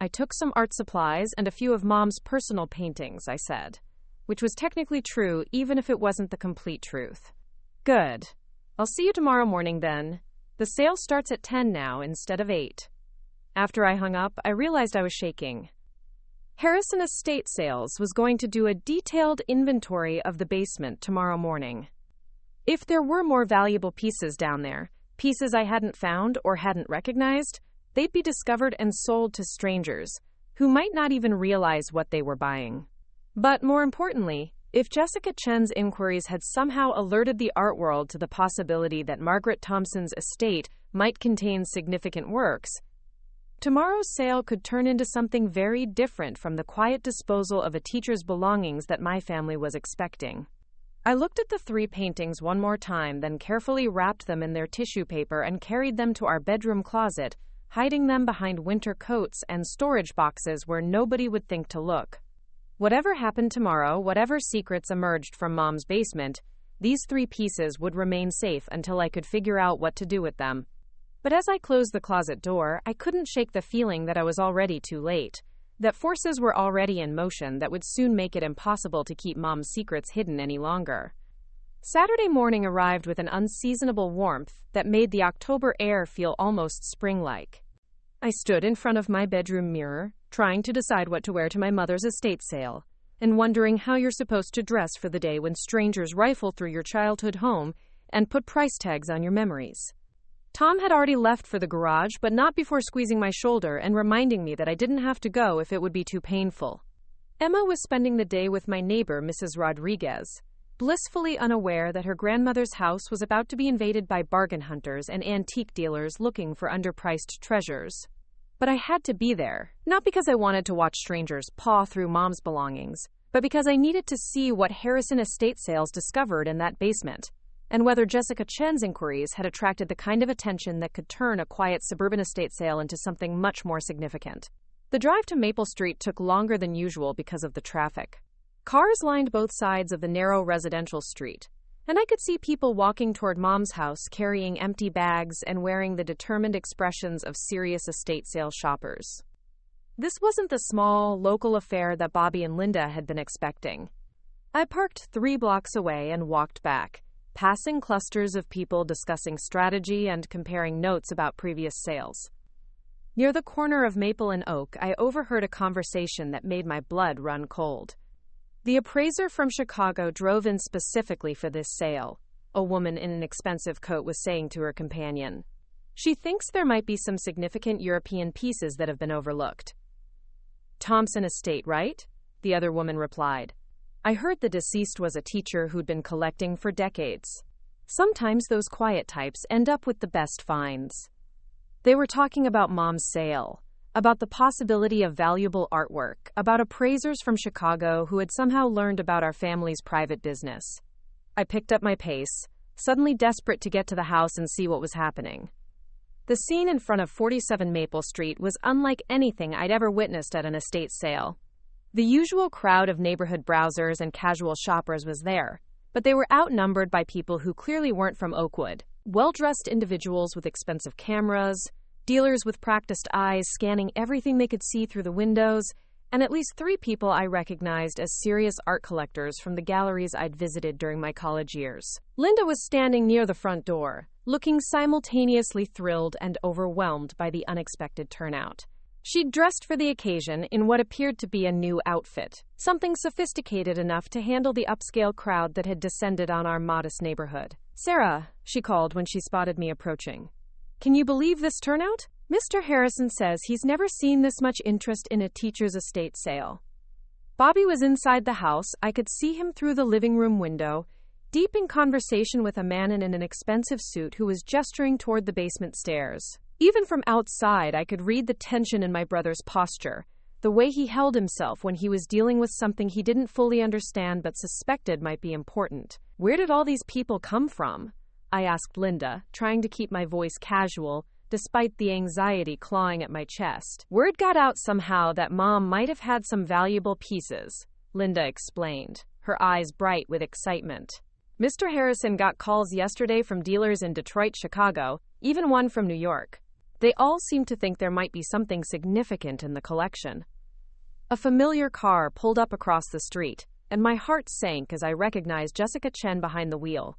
"I took some art supplies and a few of Mom's personal paintings," I said, which was technically true even if it wasn't the complete truth. "Good. I'll see you tomorrow morning then. The sale starts at 10 now instead of 8. After I hung up, I realized I was shaking. Harrison Estate Sales was going to do a detailed inventory of the basement tomorrow morning. If there were more valuable pieces down there, pieces I hadn't found or hadn't recognized, they'd be discovered and sold to strangers, who might not even realize what they were buying. But more importantly, if Jessica Chen's inquiries had somehow alerted the art world to the possibility that Margaret Thompson's estate might contain significant works, tomorrow's sale could turn into something very different from the quiet disposal of a teacher's belongings that my family was expecting. I looked at the 3 paintings one more time, then carefully wrapped them in their tissue paper and carried them to our bedroom closet, hiding them behind winter coats and storage boxes where nobody would think to look. Whatever happened tomorrow, whatever secrets emerged from Mom's basement, these 3 pieces would remain safe until I could figure out what to do with them. But as I closed the closet door, I couldn't shake the feeling that I was already too late, that forces were already in motion that would soon make it impossible to keep Mom's secrets hidden any longer. Saturday morning arrived with an unseasonable warmth that made the October air feel almost spring-like. I stood in front of my bedroom mirror, trying to decide what to wear to my mother's estate sale, and wondering how you're supposed to dress for the day when strangers rifle through your childhood home and put price tags on your memories. Tom had already left for the garage, but not before squeezing my shoulder and reminding me that I didn't have to go if it would be too painful. Emma was spending the day with my neighbor, Mrs. Rodriguez, blissfully unaware that her grandmother's house was about to be invaded by bargain hunters and antique dealers looking for underpriced treasures. But I had to be there, not because I wanted to watch strangers paw through Mom's belongings, but because I needed to see what Harrison Estate Sales discovered in that basement, and whether Jessica Chen's inquiries had attracted the kind of attention that could turn a quiet suburban estate sale into something much more significant. The drive to Maple Street took longer than usual because of the traffic. Cars lined both sides of the narrow residential street, and I could see people walking toward Mom's house carrying empty bags and wearing the determined expressions of serious estate sale shoppers. This wasn't the small, local affair that Bobby and Linda had been expecting. I parked 3 blocks away and walked back, passing clusters of people discussing strategy and comparing notes about previous sales. Near the corner of Maple and Oak, I overheard a conversation that made my blood run cold. The appraiser from Chicago drove in specifically for this sale, a woman in an expensive coat was saying to her companion. She thinks there might be some significant European pieces that have been overlooked. Thompson estate, right? The other woman replied. I heard the deceased was a teacher who'd been collecting for decades. Sometimes those quiet types end up with the best finds. They were talking about Mom's sale, about the possibility of valuable artwork, about appraisers from Chicago who had somehow learned about our family's private business. I picked up my pace, suddenly desperate to get to the house and see what was happening. The scene in front of 47 Maple Street was unlike anything I'd ever witnessed at an estate sale. The usual crowd of neighborhood browsers and casual shoppers was there, but they were outnumbered by people who clearly weren't from Oakwood. Well-dressed individuals with expensive cameras, dealers with practiced eyes scanning everything they could see through the windows, and at least 3 people I recognized as serious art collectors from the galleries I'd visited during my college years. Linda was standing near the front door, looking simultaneously thrilled and overwhelmed by the unexpected turnout. She'd dressed for the occasion in what appeared to be a new outfit, something sophisticated enough to handle the upscale crowd that had descended on our modest neighborhood. Sarah, she called when she spotted me approaching. Can you believe this turnout? Mr. Harrison says he's never seen this much interest in a teacher's estate sale. Bobby was inside the house. I could see him through the living room window, deep in conversation with a man in an expensive suit who was gesturing toward the basement stairs. Even from outside, I could read the tension in my brother's posture, the way he held himself when he was dealing with something he didn't fully understand but suspected might be important. Where did all these people come from? I asked Linda, trying to keep my voice casual, despite the anxiety clawing at my chest. Word got out somehow that Mom might have had some valuable pieces, Linda explained, her eyes bright with excitement. Mr. Harrison got calls yesterday from dealers in Detroit, Chicago, even one from New York. They all seemed to think there might be something significant in the collection. A familiar car pulled up across the street, and my heart sank as I recognized Jessica Chen behind the wheel.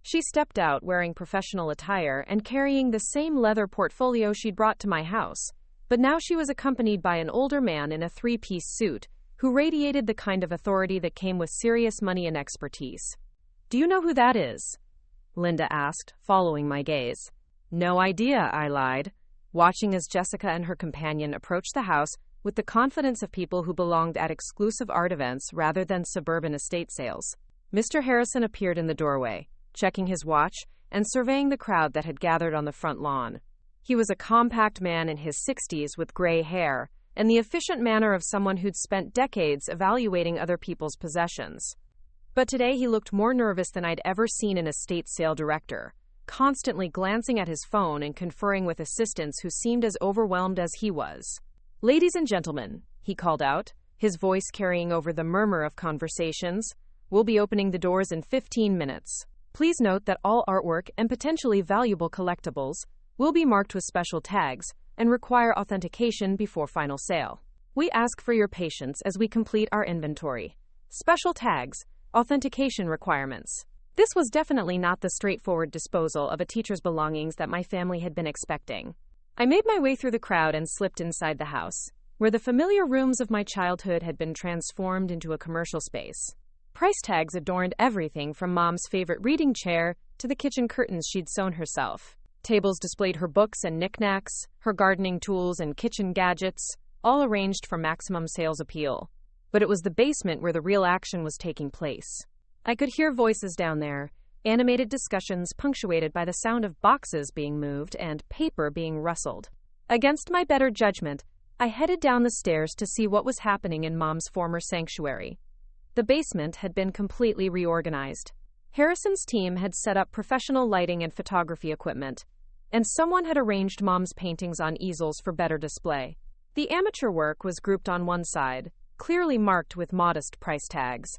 She stepped out wearing professional attire and carrying the same leather portfolio she'd brought to my house, but now she was accompanied by an older man in a 3-piece suit who radiated the kind of authority that came with serious money and expertise. Do you know who that is? Linda asked, following my gaze. No idea, I lied, watching as Jessica and her companion approached the house with the confidence of people who belonged at exclusive art events rather than suburban estate sales. Mr. Harrison appeared in the doorway, checking his watch and surveying the crowd that had gathered on the front lawn. He was a compact man in his 60s with gray hair and the efficient manner of someone who'd spent decades evaluating other people's possessions. But today he looked more nervous than I'd ever seen an estate sale director, constantly glancing at his phone and conferring with assistants who seemed as overwhelmed as he was. Ladies and gentlemen, he called out, his voice carrying over the murmur of conversations, we'll be opening the doors in 15 minutes. Please note that all artwork and potentially valuable collectibles will be marked with special tags and require authentication before final sale. We ask for your patience as we complete our inventory. Special tags, authentication requirements. This was definitely not the straightforward disposal of a teacher's belongings that my family had been expecting. I made my way through the crowd and slipped inside the house, where the familiar rooms of my childhood had been transformed into a commercial space. Price tags adorned everything from Mom's favorite reading chair to the kitchen curtains she'd sewn herself. Tables displayed her books and knickknacks, her gardening tools and kitchen gadgets, all arranged for maximum sales appeal. But it was the basement where the real action was taking place. I could hear voices down there, animated discussions punctuated by the sound of boxes being moved and paper being rustled. Against my better judgment, I headed down the stairs to see what was happening in Mom's former sanctuary. The basement had been completely reorganized. Harrison's team had set up professional lighting and photography equipment, and someone had arranged Mom's paintings on easels for better display. The amateur work was grouped on one side, clearly marked with modest price tags.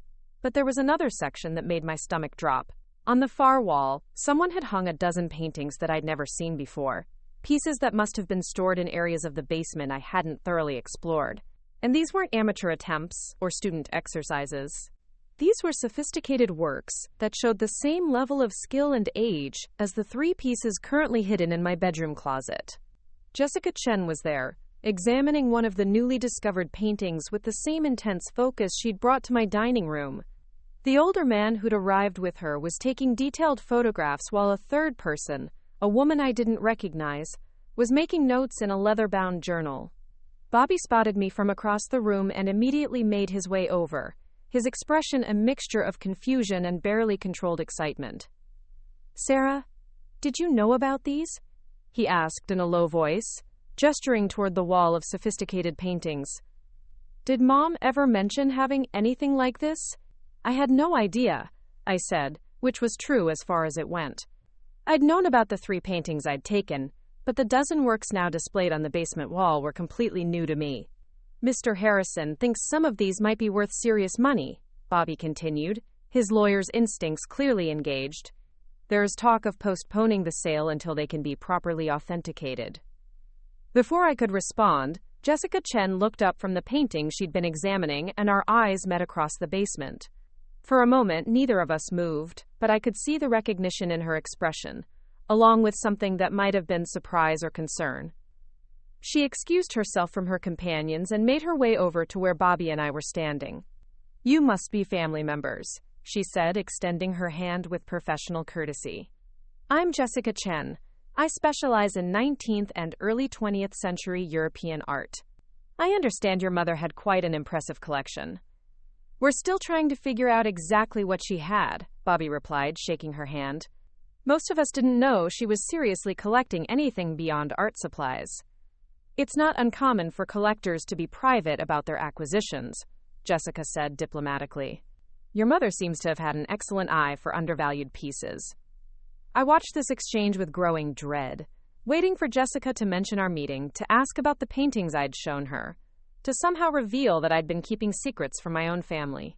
But there was another section that made my stomach drop. On the far wall, someone had hung a dozen paintings that I'd never seen before, pieces that must have been stored in areas of the basement I hadn't thoroughly explored. And these weren't amateur attempts or student exercises. These were sophisticated works that showed the same level of skill and age as the 3 pieces currently hidden in my bedroom closet. Jessica Chen was there, examining one of the newly discovered paintings with the same intense focus she'd brought to my dining room. The older man who'd arrived with her was taking detailed photographs while a third person, a woman I didn't recognize, was making notes in a leather-bound journal. Bobby spotted me from across the room and immediately made his way over, his expression a mixture of confusion and barely controlled excitement. "Sarah, did you know about these?" he asked in a low voice, gesturing toward the wall of sophisticated paintings. "Did Mom ever mention having anything like this?" "I had no idea," I said, which was true as far as it went. I'd known about the 3 paintings I'd taken, but the dozen works now displayed on the basement wall were completely new to me. "Mr. Harrison thinks some of these might be worth serious money," Bobby continued, his lawyer's instincts clearly engaged. "There's talk of postponing the sale until they can be properly authenticated." Before I could respond, Jessica Chen looked up from the painting she'd been examining, and our eyes met across the basement. For a moment, neither of us moved, but I could see the recognition in her expression, along with something that might have been surprise or concern. She excused herself from her companions and made her way over to where Bobby and I were standing. "You must be family members," she said, extending her hand with professional courtesy. "I'm Jessica Chen. I specialize in 19th and early 20th century European art. I understand your mother had quite an impressive collection." "We're still trying to figure out exactly what she had," Bobby replied, shaking her hand. "Most of us didn't know she was seriously collecting anything beyond art supplies." "It's not uncommon for collectors to be private about their acquisitions," Jessica said diplomatically. "Your mother seems to have had an excellent eye for undervalued pieces." I watched this exchange with growing dread, waiting for Jessica to mention our meeting, to ask about the paintings I'd shown her, to somehow reveal that I'd been keeping secrets from my own family.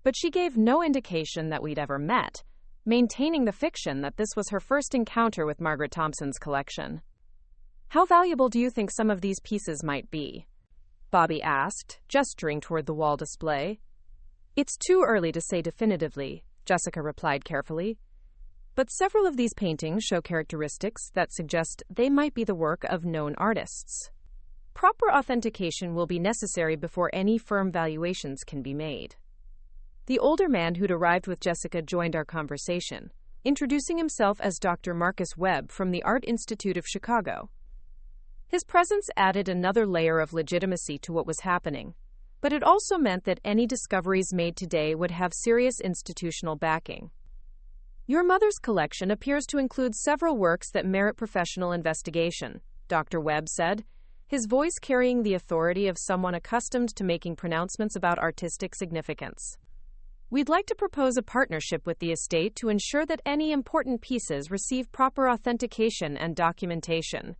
But she gave no indication that we'd ever met, maintaining the fiction that this was her first encounter with Margaret Thompson's collection. "How valuable do you think some of these pieces might be?" Bobby asked, gesturing toward the wall display. "It's too early to say definitively," Jessica replied carefully. "But several of these paintings show characteristics that suggest they might be the work of known artists. Proper authentication will be necessary before any firm valuations can be made." The older man who'd arrived with Jessica joined our conversation, introducing himself as Dr. Marcus Webb from the Art Institute of Chicago. His presence added another layer of legitimacy to what was happening, but it also meant that any discoveries made today would have serious institutional backing. "Your mother's collection appears to include several works that merit professional investigation," Dr. Webb said, his voice carrying the authority of someone accustomed to making pronouncements about artistic significance. "We'd like to propose a partnership with the estate to ensure that any important pieces receive proper authentication and documentation."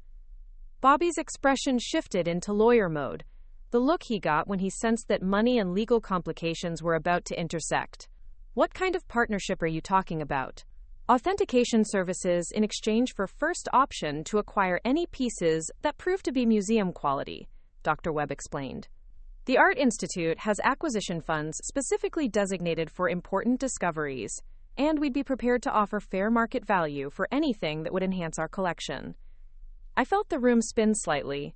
Bobby's expression shifted into lawyer mode, the look he got when he sensed that money and legal complications were about to intersect. "What kind of partnership are you talking about?" "Authentication services in exchange for first option to acquire any pieces that prove to be museum quality," Dr. Webb explained. "The Art Institute has acquisition funds specifically designated for important discoveries, and we'd be prepared to offer fair market value for anything that would enhance our collection." I felt the room spin slightly.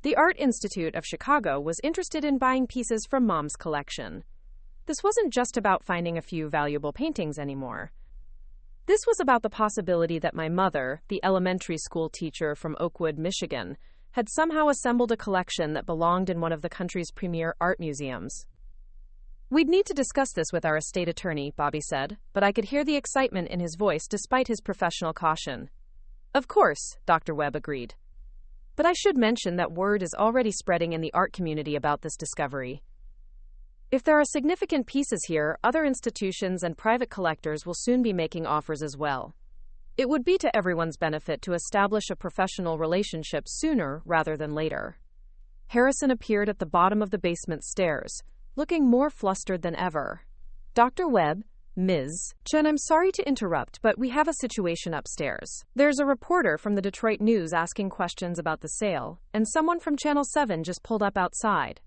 The Art Institute of Chicago was interested in buying pieces from Mom's collection. This wasn't just about finding a few valuable paintings anymore. This was about the possibility that my mother, the elementary school teacher from Oakwood, Michigan, had somehow assembled a collection that belonged in one of the country's premier art museums. "We'd need to discuss this with our estate attorney," Bobby said, but I could hear the excitement in his voice despite his professional caution. "Of course," Dr. Webb agreed. "But I should mention that word is already spreading in the art community about this discovery. If there are significant pieces here, other institutions and private collectors will soon be making offers as well. It would be to everyone's benefit to establish a professional relationship sooner rather than later." Harrison appeared at the bottom of the basement stairs, looking more flustered than ever. Dr. Webb, Ms. Chen, I'm sorry to interrupt, but we have a situation upstairs. There's a reporter from the Detroit News asking questions about the sale, and someone from Channel 7 just pulled up outside.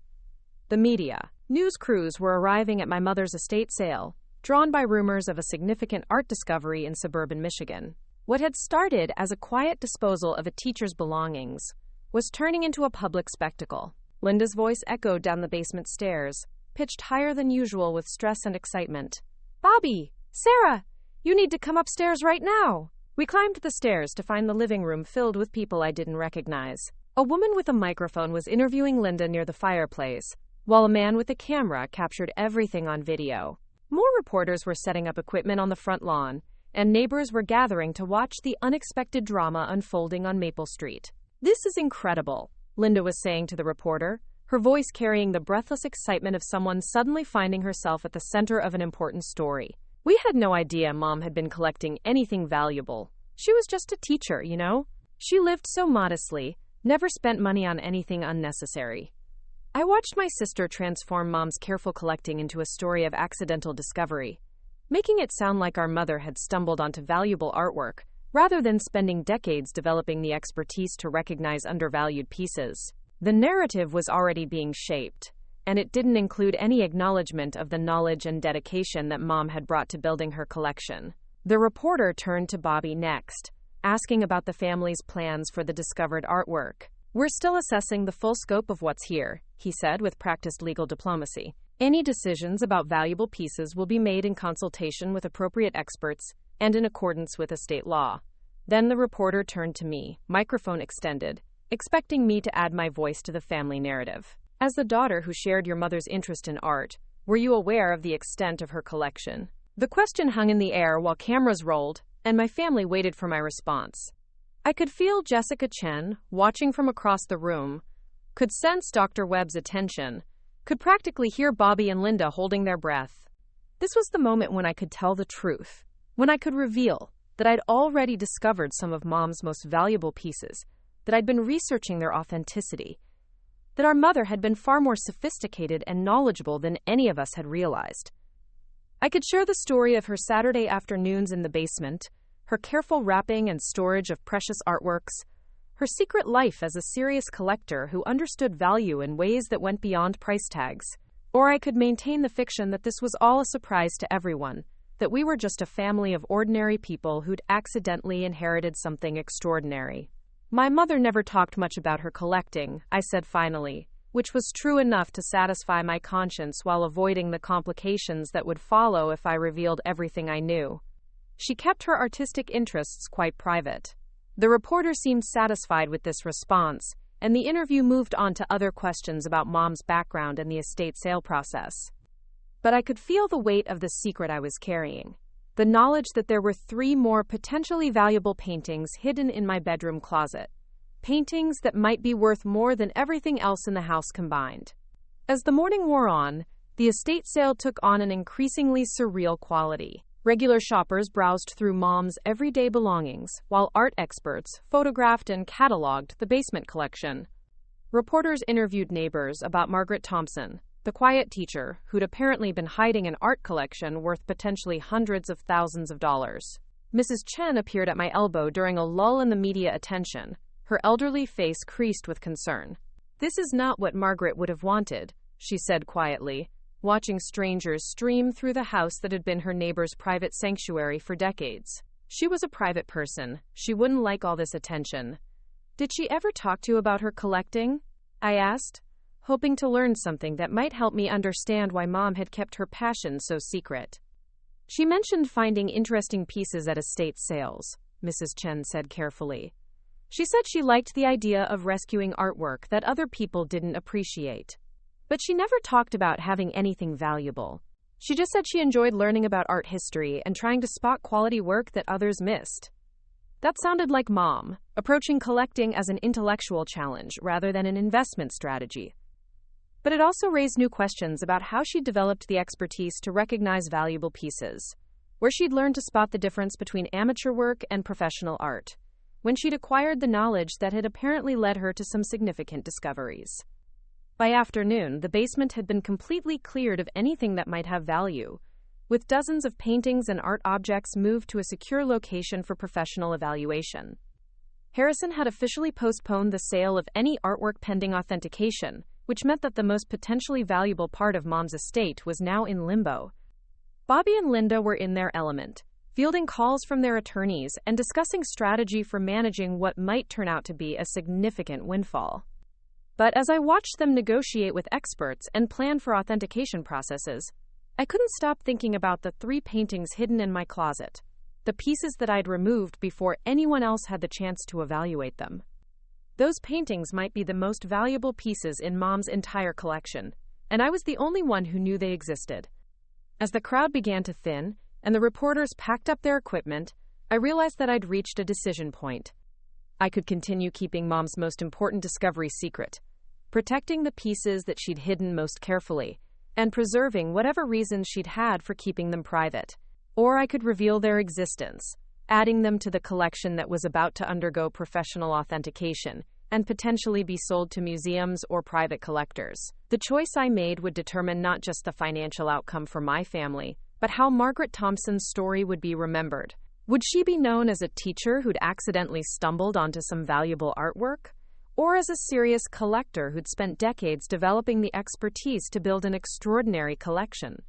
The media, news crews were arriving at my mother's estate sale, drawn by rumors of a significant art discovery in suburban Michigan. What had started as a quiet disposal of a teacher's belongings was turning into a public spectacle. Linda's voice echoed down the basement stairs, pitched higher than usual with stress and excitement. Bobby! Sarah! You need to come upstairs right now! We climbed the stairs to find the living room filled with people I didn't recognize. A woman with a microphone was interviewing Linda near the fireplace, while a man with a camera captured everything on video. More reporters were setting up equipment on the front lawn, and neighbors were gathering to watch the unexpected drama unfolding on Maple Street. This is incredible, Linda was saying to the reporter, her voice carrying the breathless excitement of someone suddenly finding herself at the center of an important story. We had no idea Mom had been collecting anything valuable. She was just a teacher, you know? She lived so modestly, never spent money on anything unnecessary. I watched my sister transform Mom's careful collecting into a story of accidental discovery, making it sound like our mother had stumbled onto valuable artwork, rather than spending decades developing the expertise to recognize undervalued pieces. The narrative was already being shaped, and it didn't include any acknowledgement of the knowledge and dedication that Mom had brought to building her collection. The reporter turned to Bobby next, asking about the family's plans for the discovered artwork. We're still assessing the full scope of what's here, he said with practiced legal diplomacy. Any decisions about valuable pieces will be made in consultation with appropriate experts and in accordance with estate law. Then the reporter turned to me, microphone extended, expecting me to add my voice to the family narrative. As the daughter who shared your mother's interest in art, were you aware of the extent of her collection? The question hung in the air while cameras rolled, and my family waited for my response. I could feel Jessica Chen, watching from across the room, could sense Dr. Webb's attention, could practically hear Bobby and Linda holding their breath. This was the moment when I could tell the truth, when I could reveal that I'd already discovered some of Mom's most valuable pieces, that I'd been researching their authenticity, that our mother had been far more sophisticated and knowledgeable than any of us had realized. I could share the story of her Saturday afternoons in the basement, her careful wrapping and storage of precious artworks, her secret life as a serious collector who understood value in ways that went beyond price tags. Or I could maintain the fiction that this was all a surprise to everyone, that we were just a family of ordinary people who'd accidentally inherited something extraordinary. My mother never talked much about her collecting, I said finally, which was true enough to satisfy my conscience while avoiding the complications that would follow if I revealed everything I knew. She kept her artistic interests quite private. The reporter seemed satisfied with this response, and the interview moved on to other questions about Mom's background and the estate sale process. But I could feel the weight of the secret I was carrying. The knowledge that there were 3 more potentially valuable paintings hidden in my bedroom closet. Paintings that might be worth more than everything else in the house combined. As the morning wore on, the estate sale took on an increasingly surreal quality. Regular shoppers browsed through Mom's everyday belongings, while art experts photographed and cataloged the basement collection. Reporters interviewed neighbors about Margaret Thompson, the quiet teacher who'd apparently been hiding an art collection worth potentially hundreds of thousands of dollars. Mrs. Chen appeared at my elbow during a lull in the media attention, her elderly face creased with concern. "This is not what Margaret would have wanted," she said quietly, watching strangers stream through the house that had been her neighbor's private sanctuary for decades. She was a private person. She wouldn't like all this attention. "Did she ever talk to you about her collecting?" I asked, hoping to learn something that might help me understand why Mom had kept her passion so secret. "She mentioned finding interesting pieces at estate sales," Mrs. Chen said carefully. "She said she liked the idea of rescuing artwork that other people didn't appreciate. But she never talked about having anything valuable. She just said she enjoyed learning about art history and trying to spot quality work that others missed." That sounded like Mom, approaching collecting as an intellectual challenge rather than an investment strategy. But it also raised new questions about how she'd developed the expertise to recognize valuable pieces, where she'd learned to spot the difference between amateur work and professional art, when she'd acquired the knowledge that had apparently led her to some significant discoveries. By afternoon, the basement had been completely cleared of anything that might have value, with dozens of paintings and art objects moved to a secure location for professional evaluation. Harrison had officially postponed the sale of any artwork pending authentication, which meant that the most potentially valuable part of Mom's estate was now in limbo. Bobby and Linda were in their element, fielding calls from their attorneys and discussing strategy for managing what might turn out to be a significant windfall. But as I watched them negotiate with experts and plan for authentication processes, I couldn't stop thinking about the 3 paintings hidden in my closet, the pieces that I'd removed before anyone else had the chance to evaluate them. Those paintings might be the most valuable pieces in Mom's entire collection, and I was the only one who knew they existed. As the crowd began to thin, and the reporters packed up their equipment, I realized that I'd reached a decision point. I could continue keeping Mom's most important discovery secret, protecting the pieces that she'd hidden most carefully, and preserving whatever reasons she'd had for keeping them private. Or I could reveal their existence, adding them to the collection that was about to undergo professional authentication and potentially be sold to museums or private collectors. The choice I made would determine not just the financial outcome for my family, but how Margaret Thompson's story would be remembered. Would she be known as a teacher who'd accidentally stumbled onto some valuable artwork? Or as a serious collector who'd spent decades developing the expertise to build an extraordinary collection?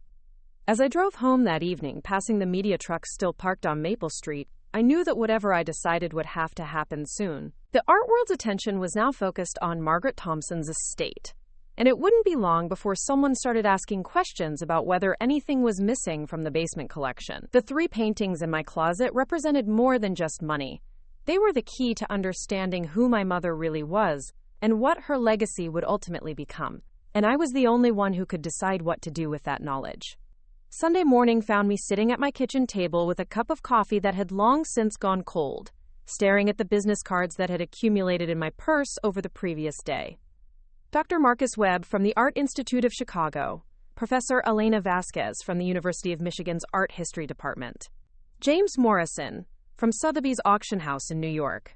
As I drove home that evening, passing the media trucks still parked on Maple Street, I knew that whatever I decided would have to happen soon. The art world's attention was now focused on Margaret Thompson's estate, and it wouldn't be long before someone started asking questions about whether anything was missing from the basement collection. The 3 paintings in my closet represented more than just money. They were the key to understanding who my mother really was and what her legacy would ultimately become, and I was the only one who could decide what to do with that knowledge. Sunday morning found me sitting at my kitchen table with a cup of coffee that had long since gone cold, staring at the business cards that had accumulated in my purse over the previous day. Dr. Marcus Webb from the Art Institute of Chicago, Professor Elena Vasquez from the University of Michigan's Art History Department, James Morrison from Sotheby's Auction House in New York.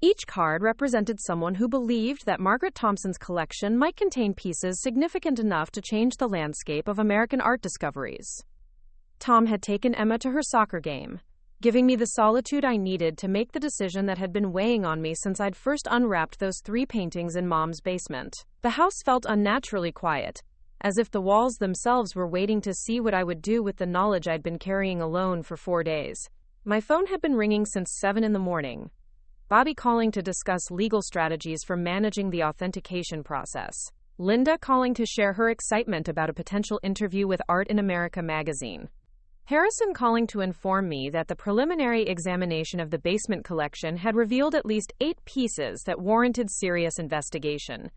Each card represented someone who believed that Margaret Thompson's collection might contain pieces significant enough to change the landscape of American art discoveries. Tom had taken Emma to her soccer game, giving me the solitude I needed to make the decision that had been weighing on me since I'd first unwrapped those 3 paintings in Mom's basement. The house felt unnaturally quiet, as if the walls themselves were waiting to see what I would do with the knowledge I'd been carrying alone for 4 days. My phone had been ringing since 7 in the morning. Bobby calling to discuss legal strategies for managing the authentication process. Linda calling to share her excitement about a potential interview with Art in America magazine. Harrison calling to inform me that the preliminary examination of the basement collection had revealed at least 8 pieces that warranted serious investigation,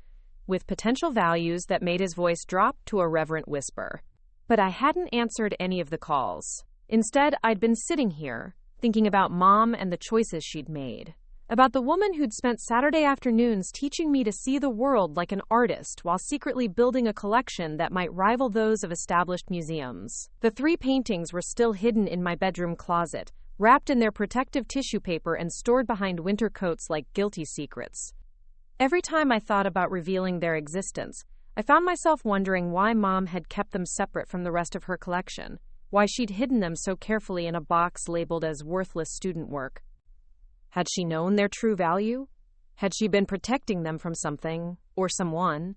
with potential values that made his voice drop to a reverent whisper. But I hadn't answered any of the calls. Instead, I'd been sitting here, thinking about Mom and the choices she'd made. About the woman who'd spent Saturday afternoons teaching me to see the world like an artist while secretly building a collection that might rival those of established museums. The 3 paintings were still hidden in my bedroom closet, wrapped in their protective tissue paper and stored behind winter coats like guilty secrets. Every time I thought about revealing their existence, I found myself wondering why Mom had kept them separate from the rest of her collection, why she'd hidden them so carefully in a box labeled as worthless student work. Had she known their true value? Had she been protecting them from something, or someone?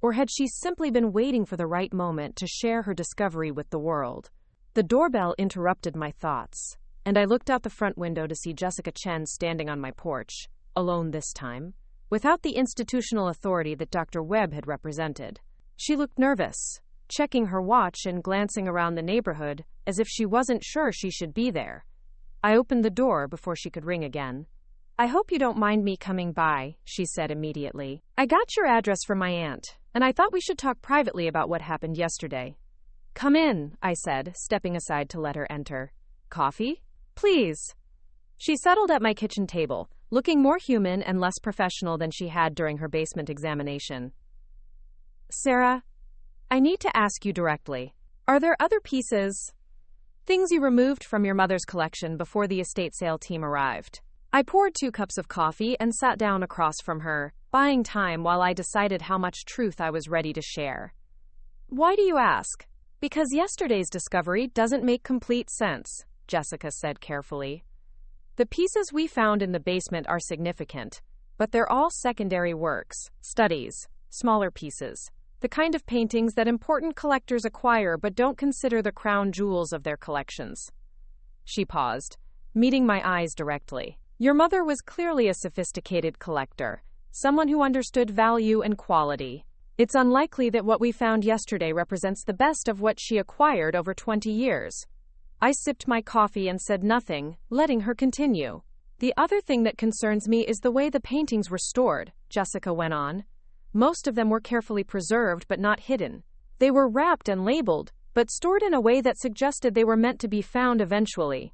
Or had she simply been waiting for the right moment to share her discovery with the world? The doorbell interrupted my thoughts, and I looked out the front window to see Jessica Chen standing on my porch, alone this time, without the institutional authority that Dr. Webb had represented. She looked nervous, checking her watch and glancing around the neighborhood as if she wasn't sure she should be there. I opened the door before she could ring again. "I hope you don't mind me coming by," she said immediately. "I got your address from my aunt, and I thought we should talk privately about what happened yesterday." "Come in," I said, stepping aside to let her enter. "Coffee? Please." She settled at my kitchen table, looking more human and less professional than she had during her basement examination. "Sarah, I need to ask you directly. Are there other pieces? Things you removed from your mother's collection before the estate sale team arrived?" I poured 2 cups of coffee and sat down across from her, buying time while I decided how much truth I was ready to share. Why do you ask? Because yesterday's discovery doesn't make complete sense, Jessica said carefully. The pieces we found in the basement are significant, but they're all secondary works, studies, smaller pieces, the kind of paintings that important collectors acquire but don't consider the crown jewels of their collections. She paused, meeting my eyes directly. Your mother was clearly a sophisticated collector, someone who understood value and quality. It's unlikely that what we found yesterday represents the best of what she acquired over 20 years. I sipped my coffee and said nothing, letting her continue. The other thing that concerns me is the way the paintings were stored, Jessica went on. Most of them were carefully preserved but not hidden. They were wrapped and labeled, but stored in a way that suggested they were meant to be found eventually.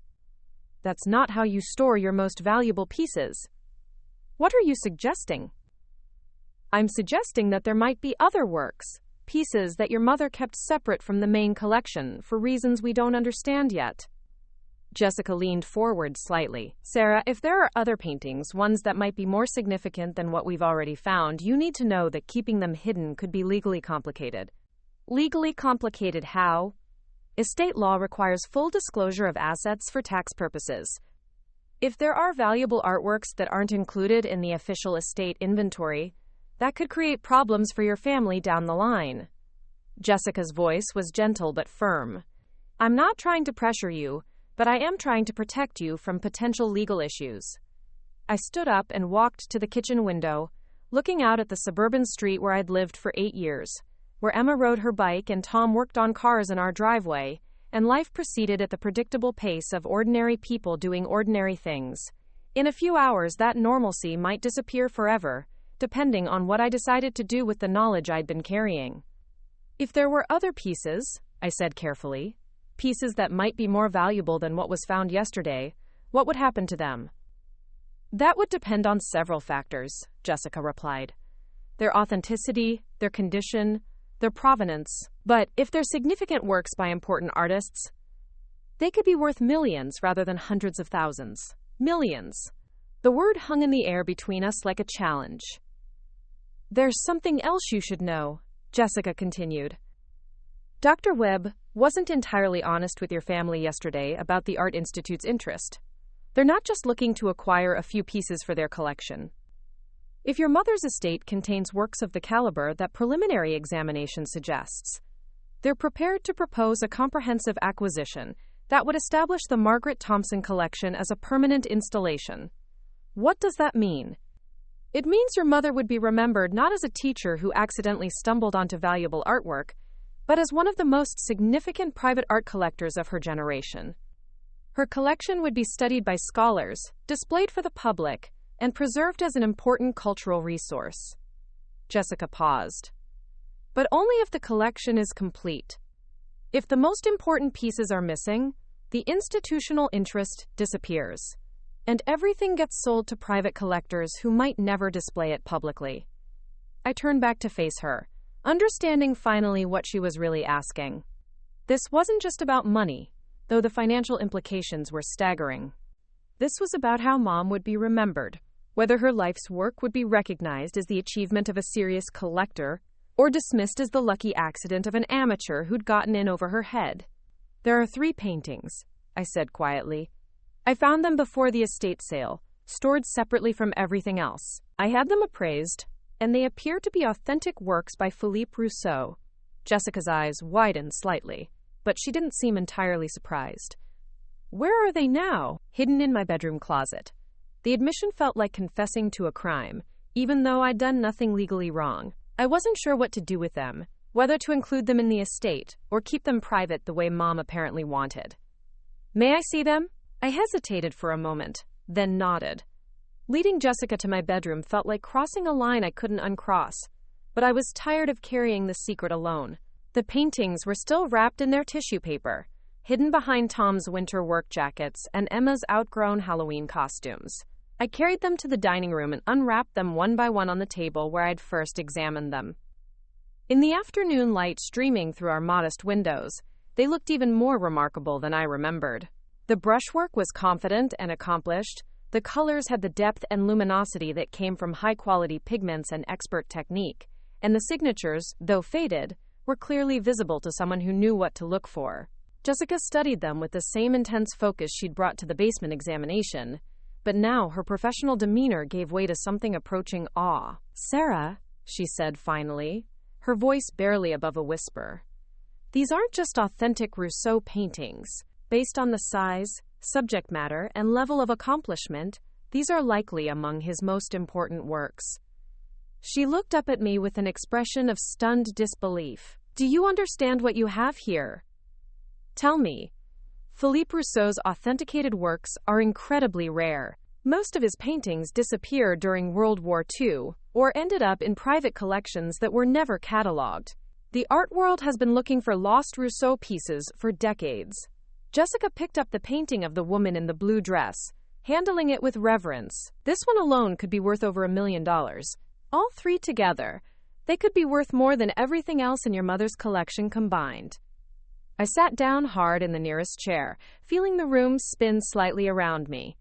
That's not how you store your most valuable pieces. What are you suggesting? I'm suggesting that there might be other works, pieces that your mother kept separate from the main collection for reasons we don't understand yet. Jessica leaned forward slightly. Sarah, if there are other paintings, ones that might be more significant than what we've already found, you need to know that keeping them hidden could be legally complicated. Legally complicated how? Estate law requires full disclosure of assets for tax purposes. If there are valuable artworks that aren't included in the official estate inventory, that could create problems for your family down the line. Jessica's voice was gentle but firm. I'm not trying to pressure you, but I am trying to protect you from potential legal issues. I stood up and walked to the kitchen window, looking out at the suburban street where I'd lived for 8 years, where Emma rode her bike and Tom worked on cars in our driveway, and life proceeded at the predictable pace of ordinary people doing ordinary things. In a few hours, that normalcy might disappear forever, depending on what I decided to do with the knowledge I'd been carrying. If there were other pieces, I said carefully, pieces that might be more valuable than what was found yesterday, what would happen to them? That would depend on several factors, Jessica replied. Their authenticity, their condition, their provenance. But if they're significant works by important artists, they could be worth millions rather than hundreds of thousands. Millions. The word hung in the air between us like a challenge. There's something else you should know, Jessica continued. Dr. Webb wasn't entirely honest with your family yesterday about the Art Institute's interest. They're not just looking to acquire a few pieces for their collection. If your mother's estate contains works of the caliber that preliminary examination suggests, they're prepared to propose a comprehensive acquisition that would establish the Margaret Thompson collection as a permanent installation. What does that mean? It means your mother would be remembered not as a teacher who accidentally stumbled onto valuable artwork, but as one of the most significant private art collectors of her generation. Her collection would be studied by scholars, displayed for the public, and preserved as an important cultural resource. Jessica paused. But only if the collection is complete. If the most important pieces are missing, the institutional interest disappears, and everything gets sold to private collectors who might never display it publicly. I turned back to face her, understanding finally what she was really asking. This wasn't just about money, though the financial implications were staggering. This was about how Mom would be remembered, whether her life's work would be recognized as the achievement of a serious collector or dismissed as the lucky accident of an amateur who'd gotten in over her head. There are 3 paintings, I said quietly. I found them before the estate sale, stored separately from everything else. I had them appraised, and they appear to be authentic works by Philippe Rousseau. Jessica's eyes widened slightly, but she didn't seem entirely surprised. Where are they now? Hidden in my bedroom closet. The admission felt like confessing to a crime, even though I'd done nothing legally wrong. I wasn't sure what to do with them, whether to include them in the estate or keep them private the way Mom apparently wanted. May I see them? I hesitated for a moment, then nodded. Leading Jessica to my bedroom felt like crossing a line I couldn't uncross, but I was tired of carrying the secret alone. The paintings were still wrapped in their tissue paper, hidden behind Tom's winter work jackets and Emma's outgrown Halloween costumes. I carried them to the dining room and unwrapped them one by one on the table where I'd first examined them. In the afternoon light streaming through our modest windows, they looked even more remarkable than I remembered. The brushwork was confident and accomplished, The colors had the depth and luminosity that came from high-quality pigments and expert technique, and the signatures, though faded, were clearly visible to someone who knew what to look for. Jessica studied them with the same intense focus she'd brought to the basement examination, but now her professional demeanor gave way to something approaching awe. "Sarah," she said finally, her voice barely above a whisper, "these aren't just authentic Rousseau paintings. Based on the size, subject matter, and level of accomplishment, these are likely among his most important works." She looked up at me with an expression of stunned disbelief. "Do you understand what you have here? Tell me." Philippe Rousseau's authenticated works are incredibly rare. Most of his paintings disappeared during World War II, or ended up in private collections that were never catalogued. The art world has been looking for lost Rousseau pieces for decades. Jessica picked up the painting of the woman in the blue dress, handling it with reverence. "This one alone could be worth over $1 million. All three together, they could be worth more than everything else in your mother's collection combined." I sat down hard in the nearest chair, feeling the room spin slightly around me.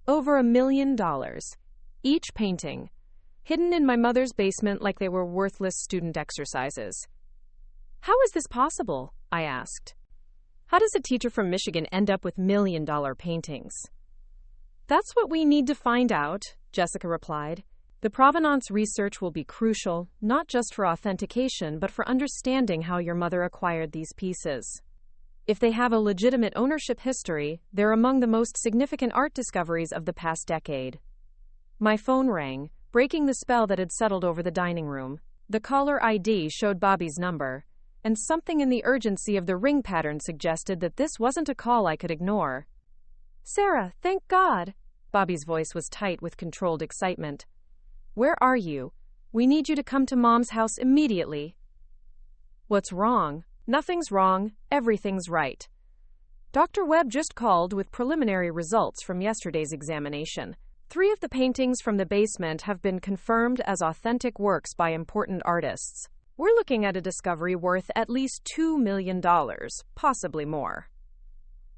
Over $1 million. Each painting, hidden in my mother's basement like they were worthless student exercises. "How is this possible?" I asked. "How does a teacher from Michigan end up with $1 million paintings?" "That's what we need to find out," Jessica replied. "The provenance research will be crucial, not just for authentication, but for understanding how your mother acquired these pieces. If they have a legitimate ownership history, they're among the most significant art discoveries of the past decade." My phone rang, breaking the spell that had settled over the dining room. The caller ID showed Bobby's number, and something in the urgency of the ring pattern suggested that this wasn't a call I could ignore. "Sarah, thank God!" Bobby's voice was tight with controlled excitement. "Where are you? We need you to come to Mom's house immediately." "What's wrong?" "Nothing's wrong. Everything's right. Dr. Webb just called with preliminary results from yesterday's examination. 3 of the paintings from the basement have been confirmed as authentic works by important artists. We're looking at a discovery worth at least $2 million, possibly more."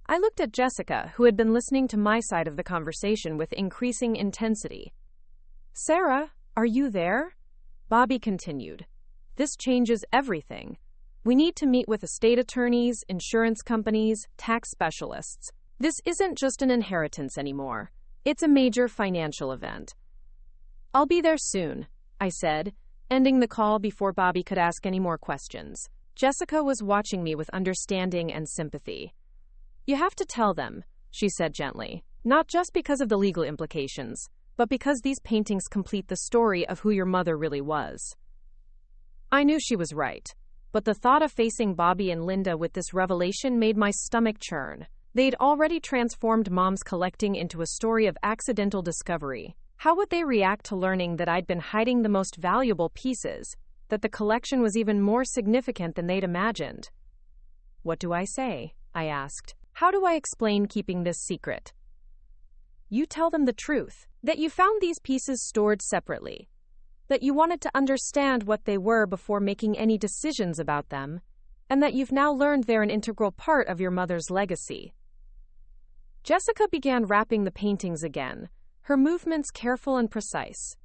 I looked at Jessica, who had been listening to my side of the conversation with increasing intensity. "Sarah, are you there?" Bobby continued. "This changes everything. We need to meet with estate attorneys, insurance companies, tax specialists. This isn't just an inheritance anymore. It's a major financial event." "I'll be there soon," I said, ending the call before Bobby could ask any more questions. Jessica was watching me with understanding and sympathy. "You have to tell them," she said gently, "not just because of the legal implications, but because these paintings complete the story of who your mother really was." I knew she was right, but the thought of facing Bobby and Linda with this revelation made my stomach churn. They'd already transformed Mom's collecting into a story of accidental discovery. How would they react to learning that I'd been hiding the most valuable pieces, that the collection was even more significant than they'd imagined? "What do I say?" I asked. "How do I explain keeping this secret?" "You tell them the truth, that you found these pieces stored separately, that you wanted to understand what they were before making any decisions about them, and that you've now learned they're an integral part of your mother's legacy." Jessica began wrapping the paintings again, her movements careful and precise.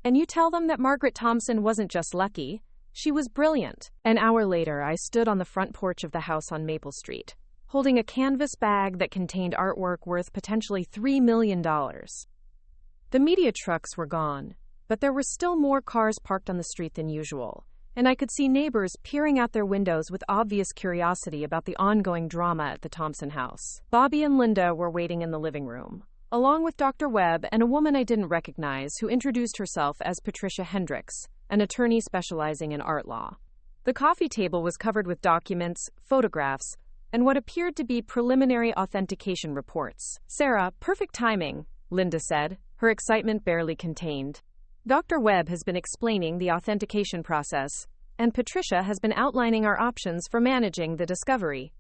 "And you tell them that Margaret Thompson wasn't just lucky, she was brilliant." An hour later, I stood on the front porch of the house on Maple Street, holding a canvas bag that contained artwork worth potentially $3 million. The media trucks were gone, but there were still more cars parked on the street than usual, and I could see neighbors peering out their windows with obvious curiosity about the ongoing drama at the Thompson house. Bobby and Linda were waiting in the living room, along with Dr. Webb and a woman I didn't recognize who introduced herself as Patricia Hendricks, an attorney specializing in art law. The coffee table was covered with documents, photographs, and what appeared to be preliminary authentication reports. "Sarah, perfect timing," Linda said, her excitement barely contained. "Dr. Webb has been explaining the authentication process, and Patricia has been outlining our options for managing the discovery."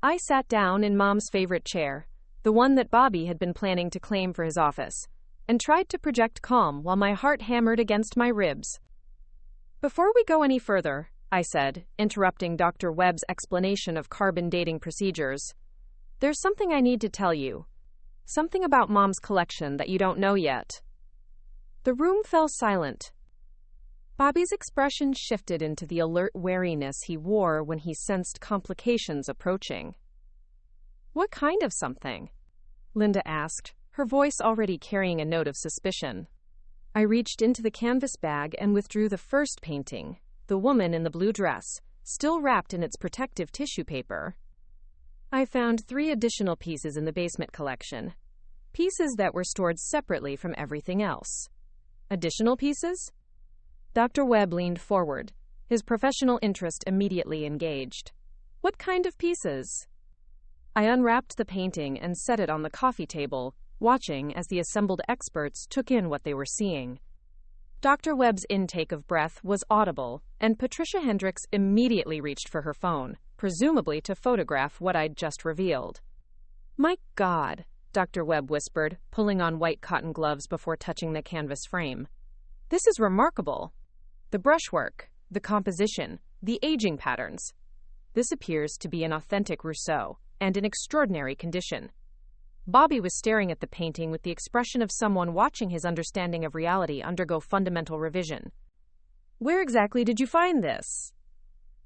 I sat down in Mom's favorite chair, the one that Bobby had been planning to claim for his office, and tried to project calm while my heart hammered against my ribs. "Before we go any further," I said, interrupting Dr. Webb's explanation of carbon dating procedures, "there's something I need to tell you. Something about Mom's collection that you don't know yet. The room fell silent. Bobby's expression shifted into the alert wariness he wore when he sensed complications approaching. What kind of something? Linda asked, her voice already carrying a note of suspicion. I reached into the canvas bag and withdrew the first painting, the woman in the blue dress, still wrapped in its protective tissue paper. I found 3 additional pieces in the basement collection, pieces that were stored separately from everything else. Additional pieces? Dr. Webb leaned forward, his professional interest immediately engaged. What kind of pieces? I unwrapped the painting and set it on the coffee table, watching as the assembled experts took in what they were seeing. Dr. Webb's intake of breath was audible, and Patricia Hendricks immediately reached for her phone, presumably to photograph what I'd just revealed. My God, Dr. Webb whispered, pulling on white cotton gloves before touching the canvas frame. This is remarkable. The brushwork, the composition, the aging patterns. This appears to be an authentic Rousseau, and in extraordinary condition. Bobby was staring at the painting with the expression of someone watching his understanding of reality undergo fundamental revision. Where exactly did you find this?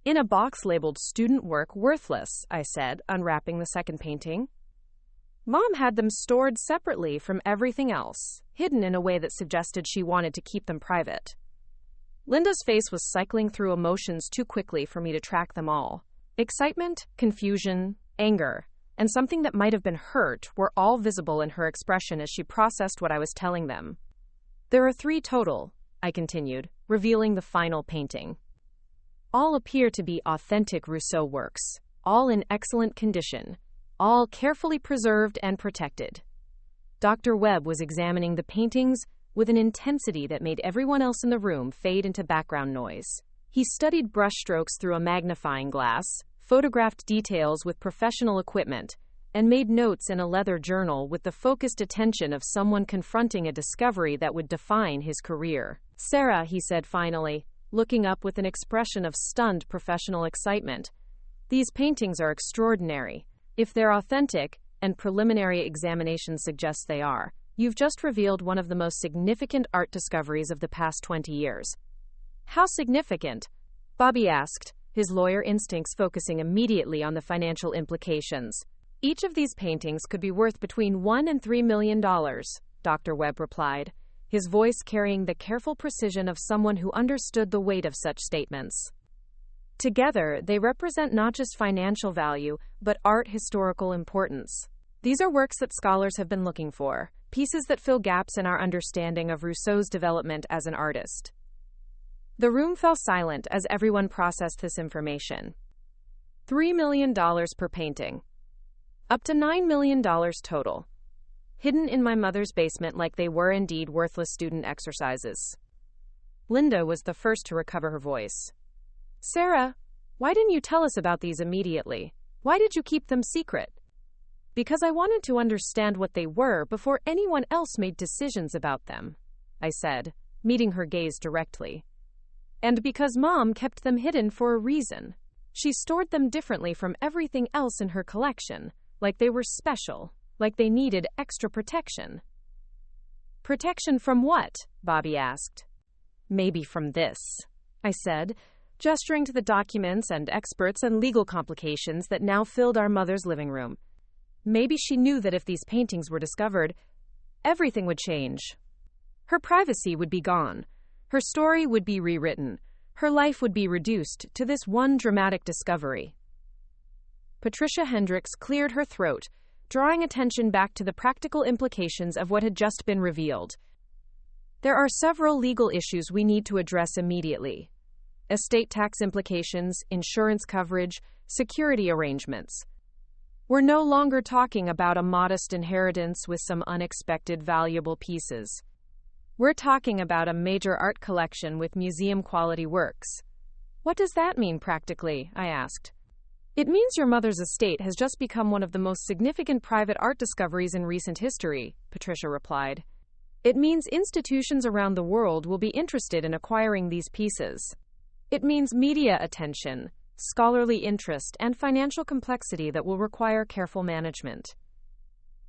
In a box labeled Student Work Worthless, I said, unwrapping the second painting. Mom had them stored separately from everything else, hidden in a way that suggested she wanted to keep them private. Linda's face was cycling through emotions too quickly for me to track them all. Excitement, confusion, anger, and something that might have been hurt were all visible in her expression as she processed what I was telling them. There are 3 total, I continued, revealing the final painting. All appear to be authentic Rousseau works, all in excellent condition, all carefully preserved and protected. Dr. Webb was examining the paintings with an intensity that made everyone else in the room fade into background noise. He studied brushstrokes through a magnifying glass, photographed details with professional equipment, and made notes in a leather journal with the focused attention of someone confronting a discovery that would define his career. Sarah, he said finally, looking up with an expression of stunned professional excitement. These paintings are extraordinary. If they're authentic, and preliminary examination suggests they are, you've just revealed one of the most significant art discoveries of the past 20 years. How significant? Bobby asked, his lawyer instincts focusing immediately on the financial implications. Each of these paintings could be worth between $1 and $3 million, Dr. Webb replied, his voice carrying the careful precision of someone who understood the weight of such statements. Together, they represent not just financial value, but art historical importance. These are works that scholars have been looking for, pieces that fill gaps in our understanding of Rousseau's development as an artist. The room fell silent as everyone processed this information. $3 million per painting. Up to $9 million total. Hidden in my mother's basement like they were indeed worthless student exercises. Linda was the first to recover her voice. Sarah, why didn't you tell us about these immediately? Why did you keep them secret? Because I wanted to understand what they were before anyone else made decisions about them, I said, meeting her gaze directly. And because Mom kept them hidden for a reason. She stored them differently from everything else in her collection, like they were special, like they needed extra protection. Protection from what? Bobby asked. Maybe from this, I said, gesturing to the documents and experts and legal complications that now filled our mother's living room. Maybe she knew that if these paintings were discovered, everything would change. Her privacy would be gone. Her story would be rewritten. Her life would be reduced to this one dramatic discovery. Patricia Hendricks cleared her throat, drawing attention back to the practical implications of what had just been revealed. There are several legal issues we need to address immediately. Estate tax implications, insurance coverage, security arrangements. We're no longer talking about a modest inheritance with some unexpected valuable pieces. We're talking about a major art collection with museum-quality works. What does that mean practically? I asked. It means your mother's estate has just become one of the most significant private art discoveries in recent history, Patricia replied. It means institutions around the world will be interested in acquiring these pieces. It means media attention, scholarly interest, and financial complexity that will require careful management.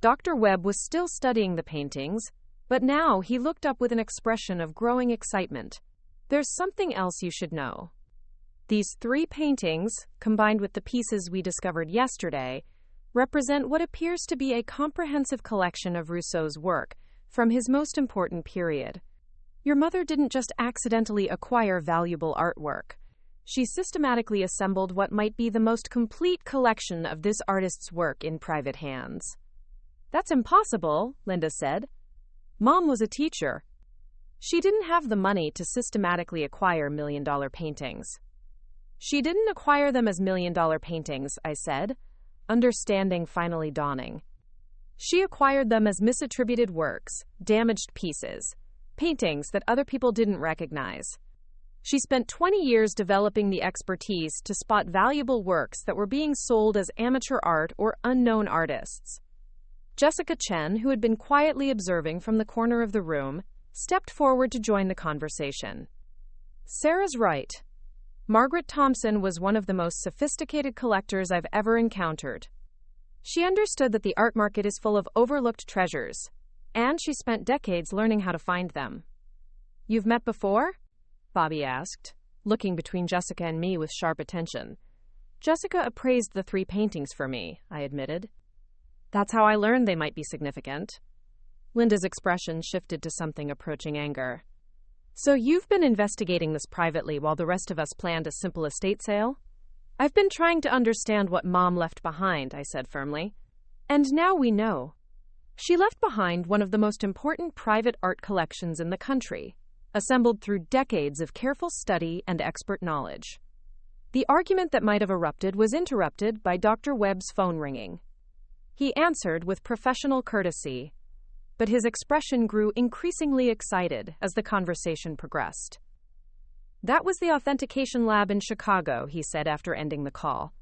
Dr. Webb was still studying the paintings, but now he looked up with an expression of growing excitement. There's something else you should know. These 3 paintings, combined with the pieces we discovered yesterday, represent what appears to be a comprehensive collection of Rousseau's work from his most important period. Your mother didn't just accidentally acquire valuable artwork. She systematically assembled what might be the most complete collection of this artist's work in private hands. That's impossible, Linda said. Mom was a teacher. She didn't have the money to systematically acquire million-dollar paintings. She didn't acquire them as million-dollar paintings, I said, understanding finally dawning. She acquired them as misattributed works, damaged pieces, paintings that other people didn't recognize. She spent 20 years developing the expertise to spot valuable works that were being sold as amateur art or unknown artists. Jessica Chen, who had been quietly observing from the corner of the room, stepped forward to join the conversation. Sarah's right. Margaret Thompson was one of the most sophisticated collectors I've ever encountered. She understood that the art market is full of overlooked treasures, and she spent decades learning how to find them. You've met before? Bobby asked, looking between Jessica and me with sharp attention. Jessica appraised the 3 paintings for me, I admitted. That's how I learned they might be significant. Linda's expression shifted to something approaching anger. So you've been investigating this privately while the rest of us planned a simple estate sale? I've been trying to understand what Mom left behind, I said firmly. And now we know. She left behind one of the most important private art collections in the country, assembled through decades of careful study and expert knowledge. The argument that might have erupted was interrupted by Dr. Webb's phone ringing. He answered with professional courtesy, but his expression grew increasingly excited as the conversation progressed. That was the authentication lab in Chicago, he said after ending the call.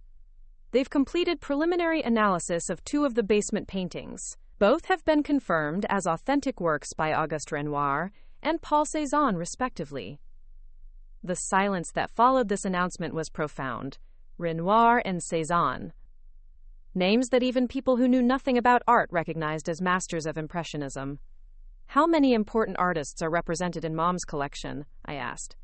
They've completed preliminary analysis of 2 of the basement paintings. Both have been confirmed as authentic works by Auguste Renoir and Paul Cézanne, respectively. The silence that followed this announcement was profound. Renoir and Cézanne. Names that even people who knew nothing about art recognized as masters of Impressionism. How many important artists are represented in Mom's collection? I asked.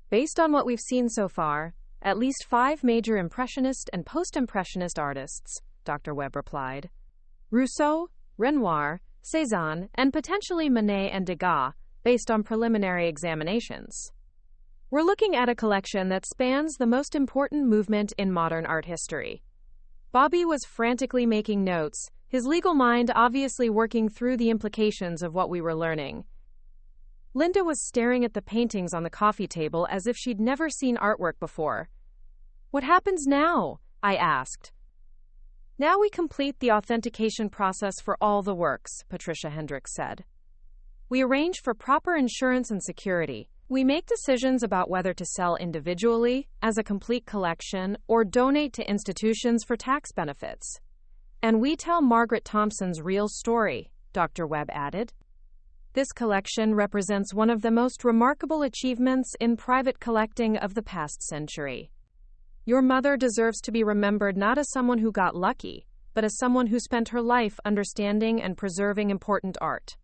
Based on what we've seen so far, at least 5 major Impressionist and Post-Impressionist artists, Dr. Webb replied. Rousseau, Renoir, Cézanne, and potentially Manet and Degas, based on preliminary examinations. We're looking at a collection that spans the most important movement in modern art history. Bobby was frantically making notes, his legal mind obviously working through the implications of what we were learning. Linda was staring at the paintings on the coffee table as if she'd never seen artwork before. What happens now? I asked. Now we complete the authentication process for all the works, Patricia Hendricks said. We arrange for proper insurance and security. We make decisions about whether to sell individually, as a complete collection, or donate to institutions for tax benefits. And we tell Margaret Thompson's real story, Dr. Webb added. This collection represents one of the most remarkable achievements in private collecting of the past century. Your mother deserves to be remembered not as someone who got lucky, but as someone who spent her life understanding and preserving important art.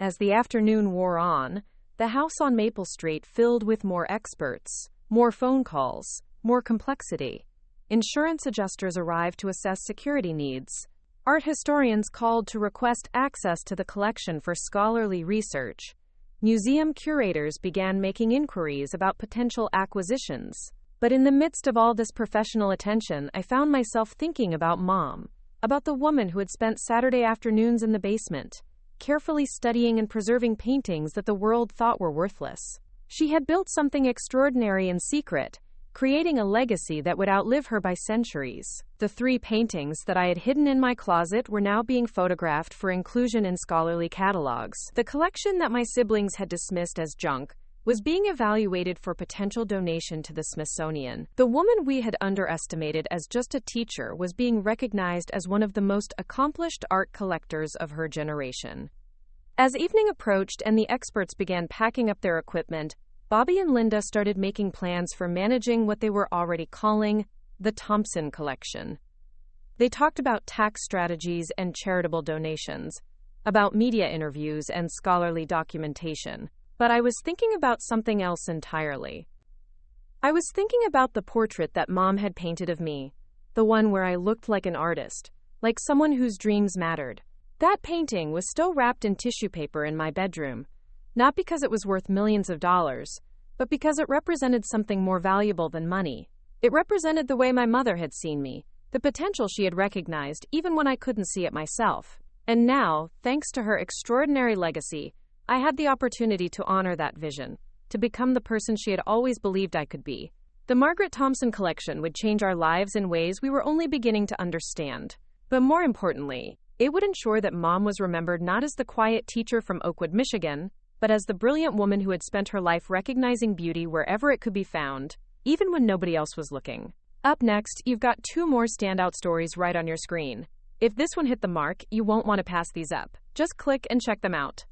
As the afternoon wore on, the house on Maple Street filled with more experts, more phone calls, more complexity. Insurance adjusters arrived to assess security needs. Art historians called to request access to the collection for scholarly research. Museum curators began making inquiries about potential acquisitions. But in the midst of all this professional attention, I found myself thinking about Mom, about the woman who had spent Saturday afternoons in the basement, carefully studying and preserving paintings that the world thought were worthless. She had built something extraordinary in secret, creating a legacy that would outlive her by centuries. The 3 paintings that I had hidden in my closet were now being photographed for inclusion in scholarly catalogs. The collection that my siblings had dismissed as junk was being evaluated for potential donation to the Smithsonian. The woman we had underestimated as just a teacher was being recognized as one of the most accomplished art collectors of her generation. As evening approached and the experts began packing up their equipment, Bobby and Linda started making plans for managing what they were already calling the Thompson Collection. They talked about tax strategies and charitable donations, about media interviews and scholarly documentation. But I was thinking about something else entirely. I was thinking about the portrait that Mom had painted of me, the one where I looked like an artist, like someone whose dreams mattered. That painting was still wrapped in tissue paper in my bedroom, not because it was worth millions of dollars, but because it represented something more valuable than money. It represented the way my mother had seen me, the potential she had recognized even when I couldn't see it myself. And now, thanks to her extraordinary legacy, I had the opportunity to honor that vision, to become the person she had always believed I could be. The Maggie Thompson collection would change our lives in ways we were only beginning to understand. But more importantly, it would ensure that Mom was remembered not as the quiet teacher from Oakwood, Michigan, but as the brilliant woman who had spent her life recognizing beauty wherever it could be found, even when nobody else was looking. Up next, you've got 2 more standout stories right on your screen. If this one hit the mark, you won't want to pass these up. Just click and check them out.